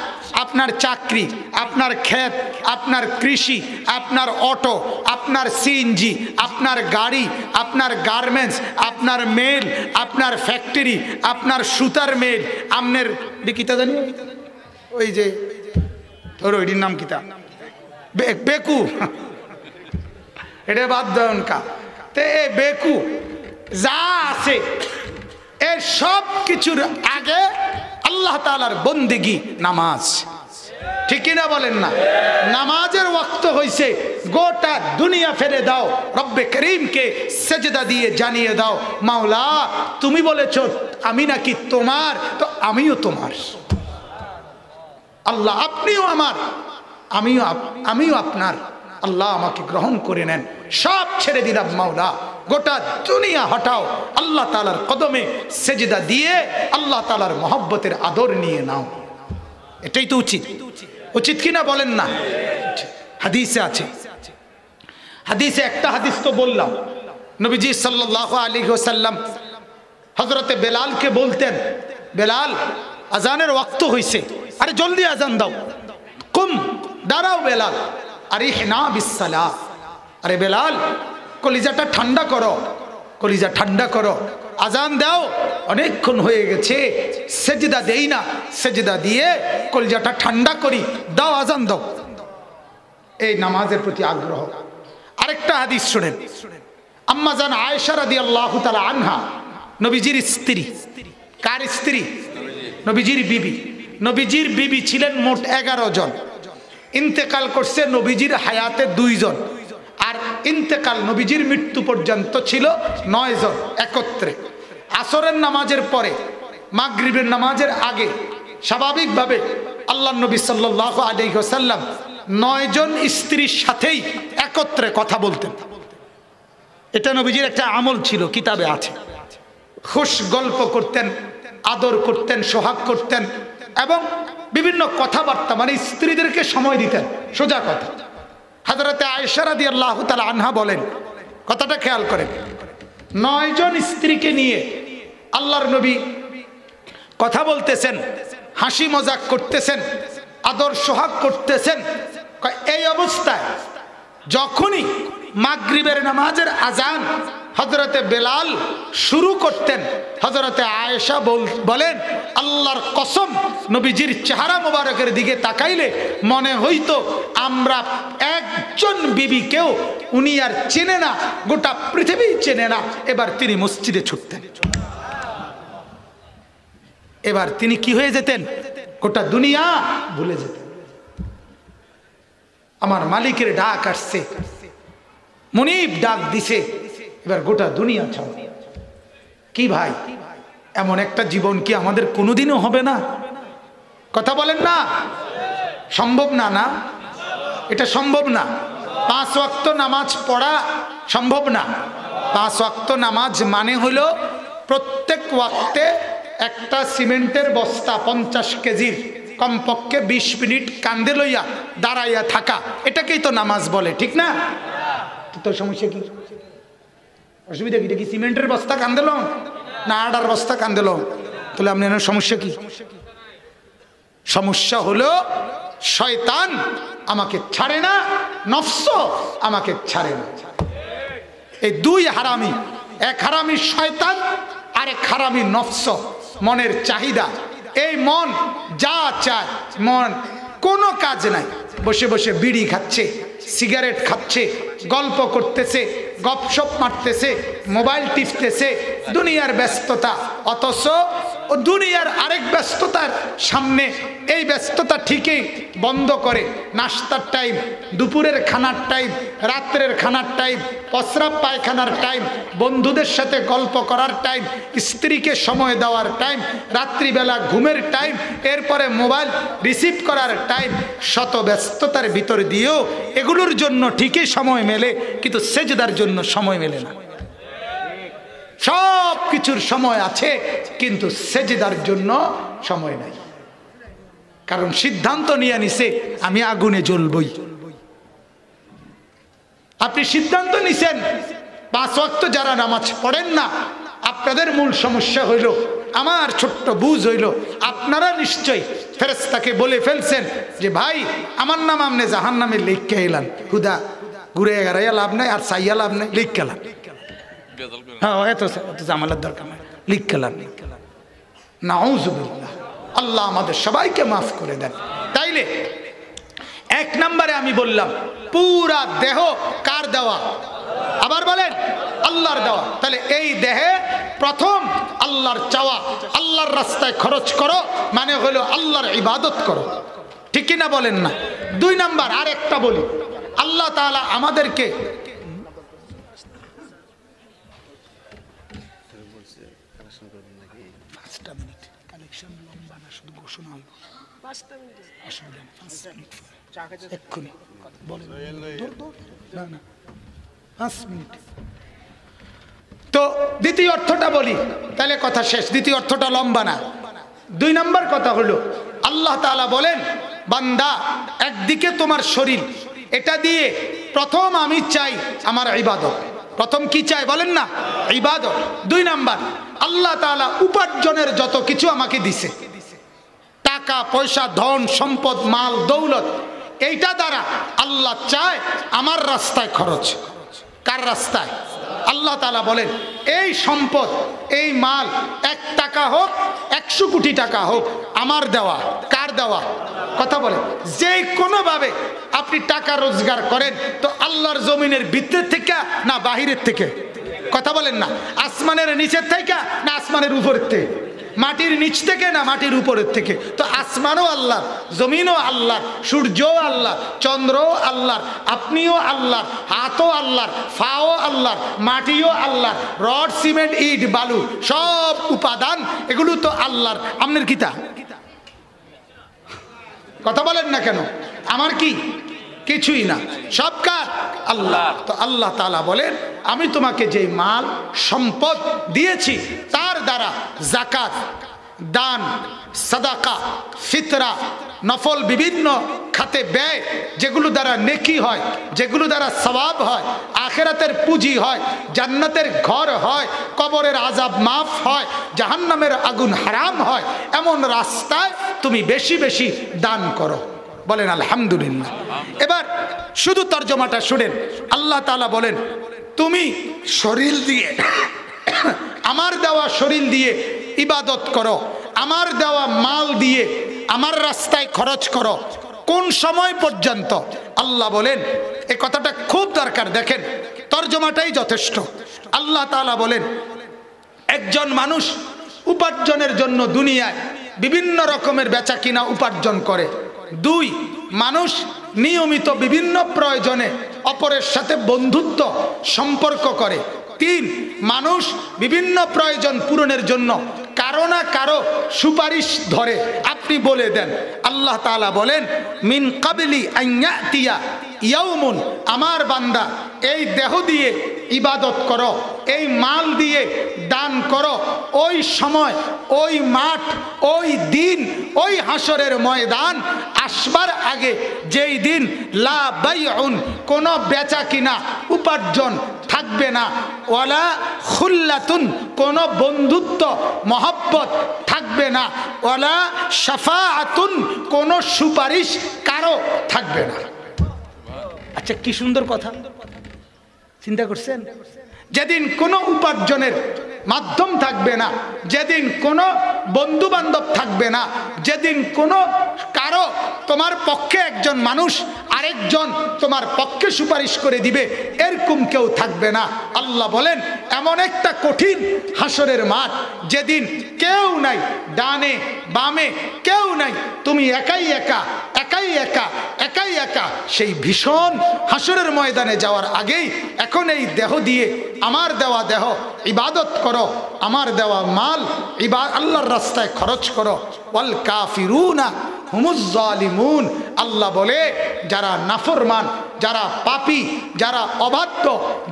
আপনার চাকরি, আপনার ক্ষেত, আপনার কৃষি, আপনার অটো, আপনার সিএনজি, আপনার গাড়ি, আপনার গার্মেন্টস, আপনার মেল, আপনার ফ্যাক্টরি, আপনার সুতার মেল, আপনার কিতা জানি ওই যে ধরো ওইটির নাম কিতা বেকু, এটা বাদ দেন কা, তে বেকু যা আছে এর সব কিছুর আগে আল্লাহ তাআলার বন্দেগী নামাজ, ঠিক কিনা বলেন না? নামাজের ওয়াক্ত হইছে, গোটা দুনিয়া ফেলে দাও, রব্বে করিমকে সেজদা দিয়ে জানিয়ে দাও, মাওলা তুমি বলেছো আমি নাকি তোমার, তো আমিও তোমার। আল্লাহ আপনিও আমার, আমিও আপনার। আল্লাহ আমাকে গ্রহণ করে নেন, সব ছেড়ে দিলাম মাওলা, গোটা দুনিয়া হটাও, আল্লাহ তাআলার কদমে সেজদা দিয়ে আল্লাহ তাআলার মহব্বতের আদর নিয়ে নাও। এটাই তো উচিত, উচিত কিনা বলেন না? হাদিসে আছে, হাদিসে একটা হাদিস তো বললাম, নবীজি সাল্লাল্লাহু আলাইহি ওয়াসাল্লাম হযরতে বেলালকে বলতেন, বেলাল আজানের ওয়াক্ত হইছে, আরে জলদি আজান দাও, কুম দাঁড়াও বেলাল, আরিহনা বিসসালাহ, আরে বেলাল কলিজাটা ঠান্ডা করো, কলিজা ঠান্ডা করো, আজান দাও, অনেকক্ষণ হয়ে গেছে সেজদা দেই না, সেজদা দিয়ে কলিজাটা ঠান্ডা করি, দাও আজান দাও। এই নামাজের প্রতি আগ্রহ। আরেকটা হাদিস শুনেন, আম্মা জান আয়েশা রাদিয়াল্লাহু তাআলা আনহা, নবীজির স্ত্রী। কার স্ত্রী? নবীজির বিবি। নবীজির বিবি ছিলেন মোট 11 জন, ইন্তেকাল করছে নবীজির হায়াতে 2 জন, আর ইন্তেকাল নবীজির মৃত্যু পর্যন্ত ছিল 9 জন একত্রে। আসরের নামাজের পরে, মাগরিবের নামাজের আগে স্বাভাবিকভাবে আল্লাহ নবী সাল্লাল্লাহু আলাইহি ওয়াসাল্লাম 9 জন স্ত্রীর সাথেই একত্রে কথা বলতেন। এটা নবীজির একটা আমল ছিল, কিতাবে আছে। খুশ গল্প করতেন, আদর করতেন, সোহাগ করতেন, এবং বিভিন্ন কথাবার্তা, মানে স্ত্রীদেরকে সময় দিতেন। সোজা কথা। হযরতে আয়েশা রাদিয়াল্লাহু তাআলা আনহা বলেন, কথাটা খেয়াল করেন, 9 জন স্ত্রীকে নিয়ে আল্লাহর নবী কথা বলতেছেন, হাসি মজাক করতেছেন, আদর সোহাগ করতেছেন। এই অবস্থায় যখনই মাগরিবের নামাজের আজান হযরতে বেলাল শুরু করতেন, হযরতে আয়েশা বলেন, আল্লাহর কসম নবীজির চেহারা মোবারকের দিকে তাকাইলে মনে হইতো আমরা একজন বিবিকেও উনি আর চেনে না, গোটা পৃথিবী চেনে না। এবার তিনি মসজিদে ছুটতেন, এবার তিনি কি হয়ে যেতেন? গোটা দুনিয়া ভুলে যেতেন। আমার মালিকের ডাক আসছে, মুনিব ডাক দিছে, এবার গোটা দুনিয়া ছাড়ো। কি ভাই, এমন একটা জীবন কি আমাদের কোনোদিনও হবে না? কথা বলেন না? সম্ভব না? না, এটা সম্ভব না। 5 ওয়াক্ত নামাজ পড়া সম্ভব না। 5 ওয়াক্ত নামাজ মানে হলো প্রত্যেক ওয়াক্তে একটা সিমেন্টের বস্তা 50 কেজির কমপক্ষে 20 মিনিট কান্দে লইয়া দাঁড়াইয়া থাকা, এটাকেই তো নামাজ বলে, ঠিক না? তো সমস্যা কি? অসুবিধা কি? কি সিমেন্টের বস্তা কান্দে লো না আডার বস্তা কান্দে লো? তাহলে আপনি সমস্যা কি? সমস্যা হলো শয়তান আমাকে ছাড়ে না, নফস আমাকে ছাড়ে না। এই 2 হারামি, এক হারামি শয়তান, আরেক হারামি নফস, মনের চাহিদা। এই মন যা চায়, মন কোনো কাজ নাই, বসে বসে বিড়ি খাচ্ছে, সিগারেট খাচ্ছে, গল্প করতেছে, গপসপ মারতেছে, মোবাইল টিপতেছে, দুনিয়ার ব্যস্ততা। অথচ ও দুনিয়ার আরেক ব্যস্ততার সামনে এই ব্যস্ততা ঠিকই বন্ধ করে নাস্তার টাইম, দুপুরের খানার টাইম, রাত্রের খানার টাইম, প্রস্রাব পায়খানার টাইম, বন্ধুদের সাথে গল্প করার টাইম, স্ত্রীকে সময় দেওয়ার টাইম, রাত্রিবেলা ঘুমের টাইম, এরপরে মোবাইল রিসিভ করার টাইম। শত ব্যস্ততার ভিতর দিয়েও এগুলোর জন্য ঠিকই সময় মেলে, কিন্তু সেজদার জন্য সময় মেলে না। সব কিছুর সময় আছে, কিন্তু সেজদার জন্য সময় নাই। কারণ সিদ্ধান্ত নিয়ে নিছে আমি আগুনে জ্বলবই। আপনি সিদ্ধান্ত নিছেন 5 ওয়াক্ত যারা নামাজ পড়েন না, আপনাদের মূল সমস্যা হইল, আমার ছোট্ট বুঝ হইল, আপনারা নিশ্চয়ই ফেরেশতাকে বলে ফেলছেন যে ভাই আমার নাম আপনি জাহান্নামে লিখে এলেন, হুদা ঘুরে এগারাইয়া লাভ নাই আর চাইয়া লাভ নাই, লিখ গেলাম। হ্যাঁ, এত জামালার দরকার নাই, লিখ গেলাম। নাউযুবিল্লাহ, আল্লাহ আমাদের সবাইকে মাফ করে দেন। তাইলে 1 নম্বরে আমি বললাম পুরা দেহ কার দেওয়া? আবার বলেন, আল্লাহর দেওয়া। তাহলে এই দেহে প্রথম আল্লাহর চাওয়া, আল্লাহর রাস্তায় খরচ করো, মানে হলো আল্লাহর ইবাদত করো, ঠিক ঠিক কিনা বলেন না? 2 নাম্বার আরেকটা বলি, আল্লাহ তাআলা আমাদেরকে তো দ্বিতীয় অর্থটা বলি, তাহলে কথা শেষ। দ্বিতীয় অর্থটা লম্বা না। 2 নাম্বার কথা হলো, আল্লাহ তাআলা বলেন, বান্দা একদিকে তোমার শরীর, এটা দিয়ে প্রথম আমি চাই আমার ইবাদত। প্রথম কি চাই বলেন না? ইবাদত। 2 নাম্বার, আল্লাহ তাআলা উপার্জনের যত কিছু আমাকে দিছে, টাকা পয়সা, ধন সম্পদ, মাল দৌলত, এইটা দ্বারা আল্লাহ চায় আমার রাস্তায় খরচ। কার রাস্তায়? আল্লাহ তাআলা বলেন, এই সম্পদ, এই মাল 1 টাকা হোক 100 কোটি টাকা হোক, আমার দেওয়া। কার দেওয়া? কথা বলে। যে কোনোভাবে আপনি টাকা রোজগার করেন তো আল্লাহর জমিনের ভিতর থেকে না বাহিরের থেকে? কথা বলেন না। আসমানের নিচের থেকে না আসমানের উপরের থেকে? মাটির নিচ থেকে না মাটির উপরের থেকে? তো আসমানও আল্লাহর, জমিনও আল্লাহর, সূর্যও আল্লাহর, চন্দ্রও আল্লাহর, আপনিও আল্লাহর, হাতও আল্লাহর, ফাও আল্লাহর, মাটিও আল্লাহর, রড সিমেন্ট ইট বালু সব উপাদান এগুলো তো আল্লাহর। আপনার কিতা? কথা বলেন না কেন? আমার কি? কিছুই না, সব কার? আল্লাহ। তো আল্লাহ তাআলা বলেন, আমি তোমাকে যে মাল সম্পদ দিয়েছি তার দ্বারা যাকাত, দান, সাদাকা, ফিতরা, নফল বিভিন্ন খাতে ব্যয়, যেগুলো দ্বারা নেকি হয়, যেগুলো দ্বারা সওয়াব হয়, আখিরাতের পুঁজি হয়, জান্নাতের ঘর হয়, কবরের আযাব মাফ হয়, জাহান্নামের আগুন হারাম হয়, এমন রাস্তায় তুমি বেশি বেশি দান করো। বলেন আলহামদুলিল্লাহ। এবার শুধু তর্জমাটা শুনেন। আল্লাহ তাআলা বলেন, তুমি শরীর দিয়ে, আমার দেওয়া শরীর দিয়ে ইবাদত করো, আমার দেওয়া মাল দিয়ে আমার রাস্তায় খরচ করো। কোন সময় পর্যন্ত? আল্লাহ বলেন, এই কথাটা খুব দরকার, দেখেন তর্জমাটাই যথেষ্ট। আল্লাহ তাআলা বলেন, একজন মানুষ উপার্জনের জন্য দুনিয়ায় বিভিন্ন রকমের বেচা কিনা উপার্জন করে। 2, মানুষ নিয়মিত বিভিন্ন প্রয়োজনে অপরের সাথে বন্ধুত্ব সম্পর্ক করে। 3, মানুষ বিভিন্ন প্রয়োজন পূরণের জন্য কারো না কারো সুপারিশ ধরে। আপনি বলে দেন। আল্লাহ তাআলা বলেন, মিন কাবলি আন ইয়াতিয়া ইয়াউমুন, আমার বান্দা এই দেহ দিয়ে ইবাদত করো, এই মাল দিয়ে দান করো, ওই সময়, ওই মাঠ, ওই দিন, ওই হাসরের ময়দান আসবার আগে, যেই দিন লা বাইউন, কোনো বেচা কিনা উপার্জন থাকবে না, ওয়ালা খুল্লাতুন, কোনো বন্ধুত্ব মহব্বত থাকবে না, ওয়ালা শাফাআতুন, কোনো সুপারিশ কারো থাকবে না। আচ্ছা, কি সুন্দর কথা, চিন্তা করছেন? যেদিন কোনো উপার্জনের মাধ্যম থাকবে না, যেদিন কোনো বন্ধু বান্ধব থাকবে না, যেদিন কোনো কারো তোমার পক্ষে একজন মানুষ আরেকজন তোমার পক্ষে সুপারিশ করে দিবে, এরকম কেউ থাকবে না। আল্লাহ বলেন, এমন একটা কঠিন হাসরের মাঠ, যেদিন কেউ নাই, ডানে বামে কেউ নাই, তুমি একাই একা, একাই একা, একাই একা। সেই ভীষণ হাসরের ময়দানে যাওয়ার আগেই এখন এই দেহ দিয়ে, আমার দেওয়া দেহ ইবাদত করো, আমার দেওয়া মাল আল্লাহর রাস্তায় খরচ করো। ওয়াল কাফিরুনা হুমুজ জালিমুন, আল্লাহ বলে যারা নাফরমান, যারা পাপী, যারা অবাধ্য,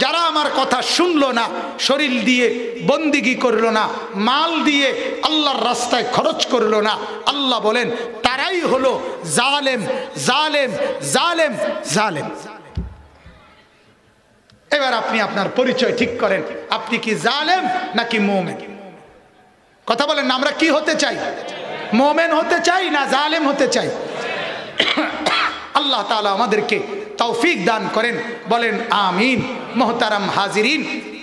যারা আমার কথা শুনলো না, শরীর দিয়ে বন্দিগি করলো না, মাল দিয়ে আল্লাহর রাস্তায় খরচ করলো না, আল্লাহ বলেন তারাই হলো জালেম, জালেম, জালেম, জালেম। এবার আপনি আপনার পরিচয় ঠিক করেন, আপনি কি জালেম নাকি মুমিন? কথা বলেন না, আমরা কি হতে চাই? মুমিন হতে চাই না জালেম হতে চাই? আল্লাহ তাআলা আমাদেরকে তৌফিক দান করেন, বলেন আমিন। মোহতারাম হাজিরিন,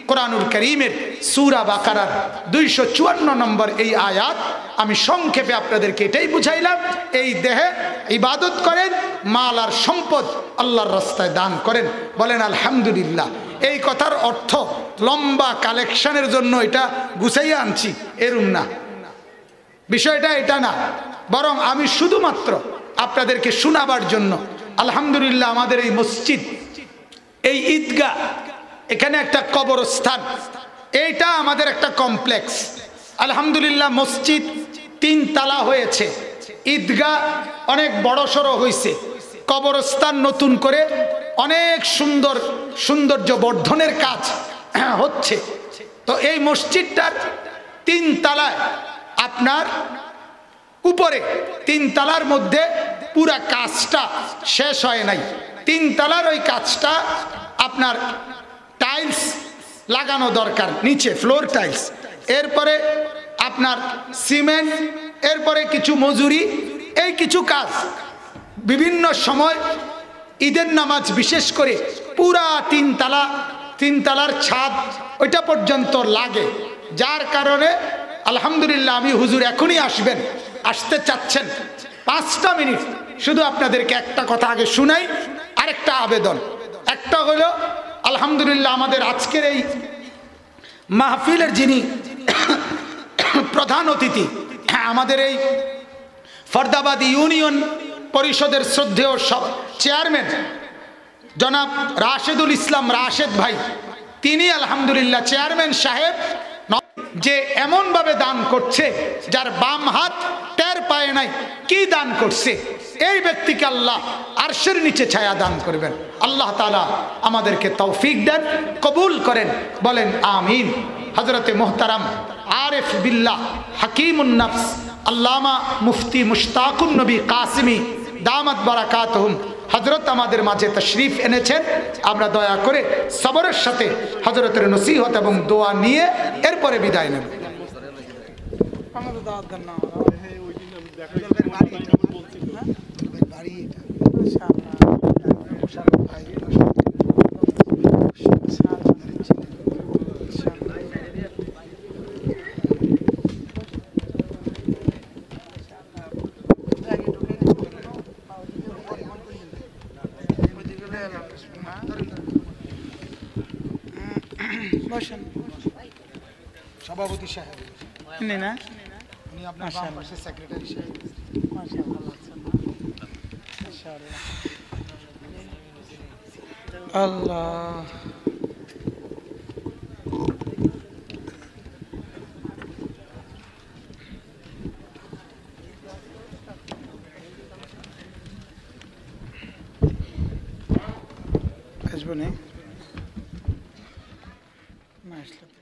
কোরআনুল কারীমের সূরা বাকারার 254 নম্বর এই আয়াত আমি সংক্ষেপে আপনাদেরকে এটাই বুঝাইলাম। এই দেহে ইবাদত করেন, মাল আর সম্পদ আল্লাহর রাস্তায় দান করেন। বলেন আলহামদুলিল্লাহ। এই কথার অর্থ লম্বা কালেকশনের জন্য এটা গুছাইয়া আনছি, এরম না, বিষয়টা এটা না, বরং আমি শুধুমাত্র আপনাদেরকে শোনাবার জন্য। আলহামদুলিল্লাহ, আমাদের এই মসজিদ, এই ঈদগাহ, এখানে একটা কবরস্থান, এইটা আমাদের একটা কমপ্লেক্স। আলহামদুলিল্লাহ, মসজিদ 3 তালা হয়েছে, ঈদগাহ অনেক বড়সড় হয়েছে, কবরস্থান নতুন করে অনেক সৌন্দর্য বর্ধনের কাজ হচ্ছে। তো এই মসজিদটার 3 তালায় আপনার উপরে 3 তালার মধ্যে পুরা কাজটা শেষ হয় নাই। 3 তালার ওই কাজটা আপনার টাইলস লাগানো দরকার, নিচে ফ্লোর টাইলস, এরপরে আপনার সিমেন্ট, এরপরে কিছু মজুরি, এই কিছু কাজ বিভিন্ন সময় ঈদের নামাজ বিশেষ করে পুরা 3 তালার ছাদ ওইটা পর্যন্ত লাগে। যার কারণে আলহামদুলিল্লাহ, আমি হুজুর এখনই আসতে চাচ্ছেন, 5টা মিনিট শুধু আপনাদেরকে একটা কথা আগে শুনাই, আরেকটা আবেদন। একটা হলো, আলহামদুলিল্লাহ, আমাদের আজকের এই মাহফিলের যিনি প্রধান অতিথি, আমাদের এই ফরদাবাদ ইউনিয়ন পরিষদের শ্রদ্ধেয় চেয়ারম্যান জনাব রাশেদুল ইসলাম রাশেদ ভাই, তিনি আলহামদুলিল্লাহ চেয়ারম্যান সাহেব যে এমনভাবে দান করছে যার বাম হাত টের পায় নাই কি দান করছে, এই ব্যক্তিকে আল্লাহ আরশের নিচে ছায়া দান করবেন। আল্লাহ তাআলা আমাদেরকে তৌফিক দেন, কবুল করেন, বলেন আমিন। হযরতে মোহতারাম আরিফ বিল্লাহ হাকিমুন নফস আল্লামা মুফতি মুশতাকুন নবী কাসিমি দামাত বারাকাতুহুম হযরত আমাদের মাঝে তশরিফ এনেছেন। আমরা দয়া করে সবরের সাথে হযরতের নসিহত এবং দোয়া নিয়ে এরপরে বিদায় নেব। সভাপতি সাহেব না, উনি আপনার বাম পাশে সেক্রেটারি সাহেব। আল্লাহ আসবো না আসলে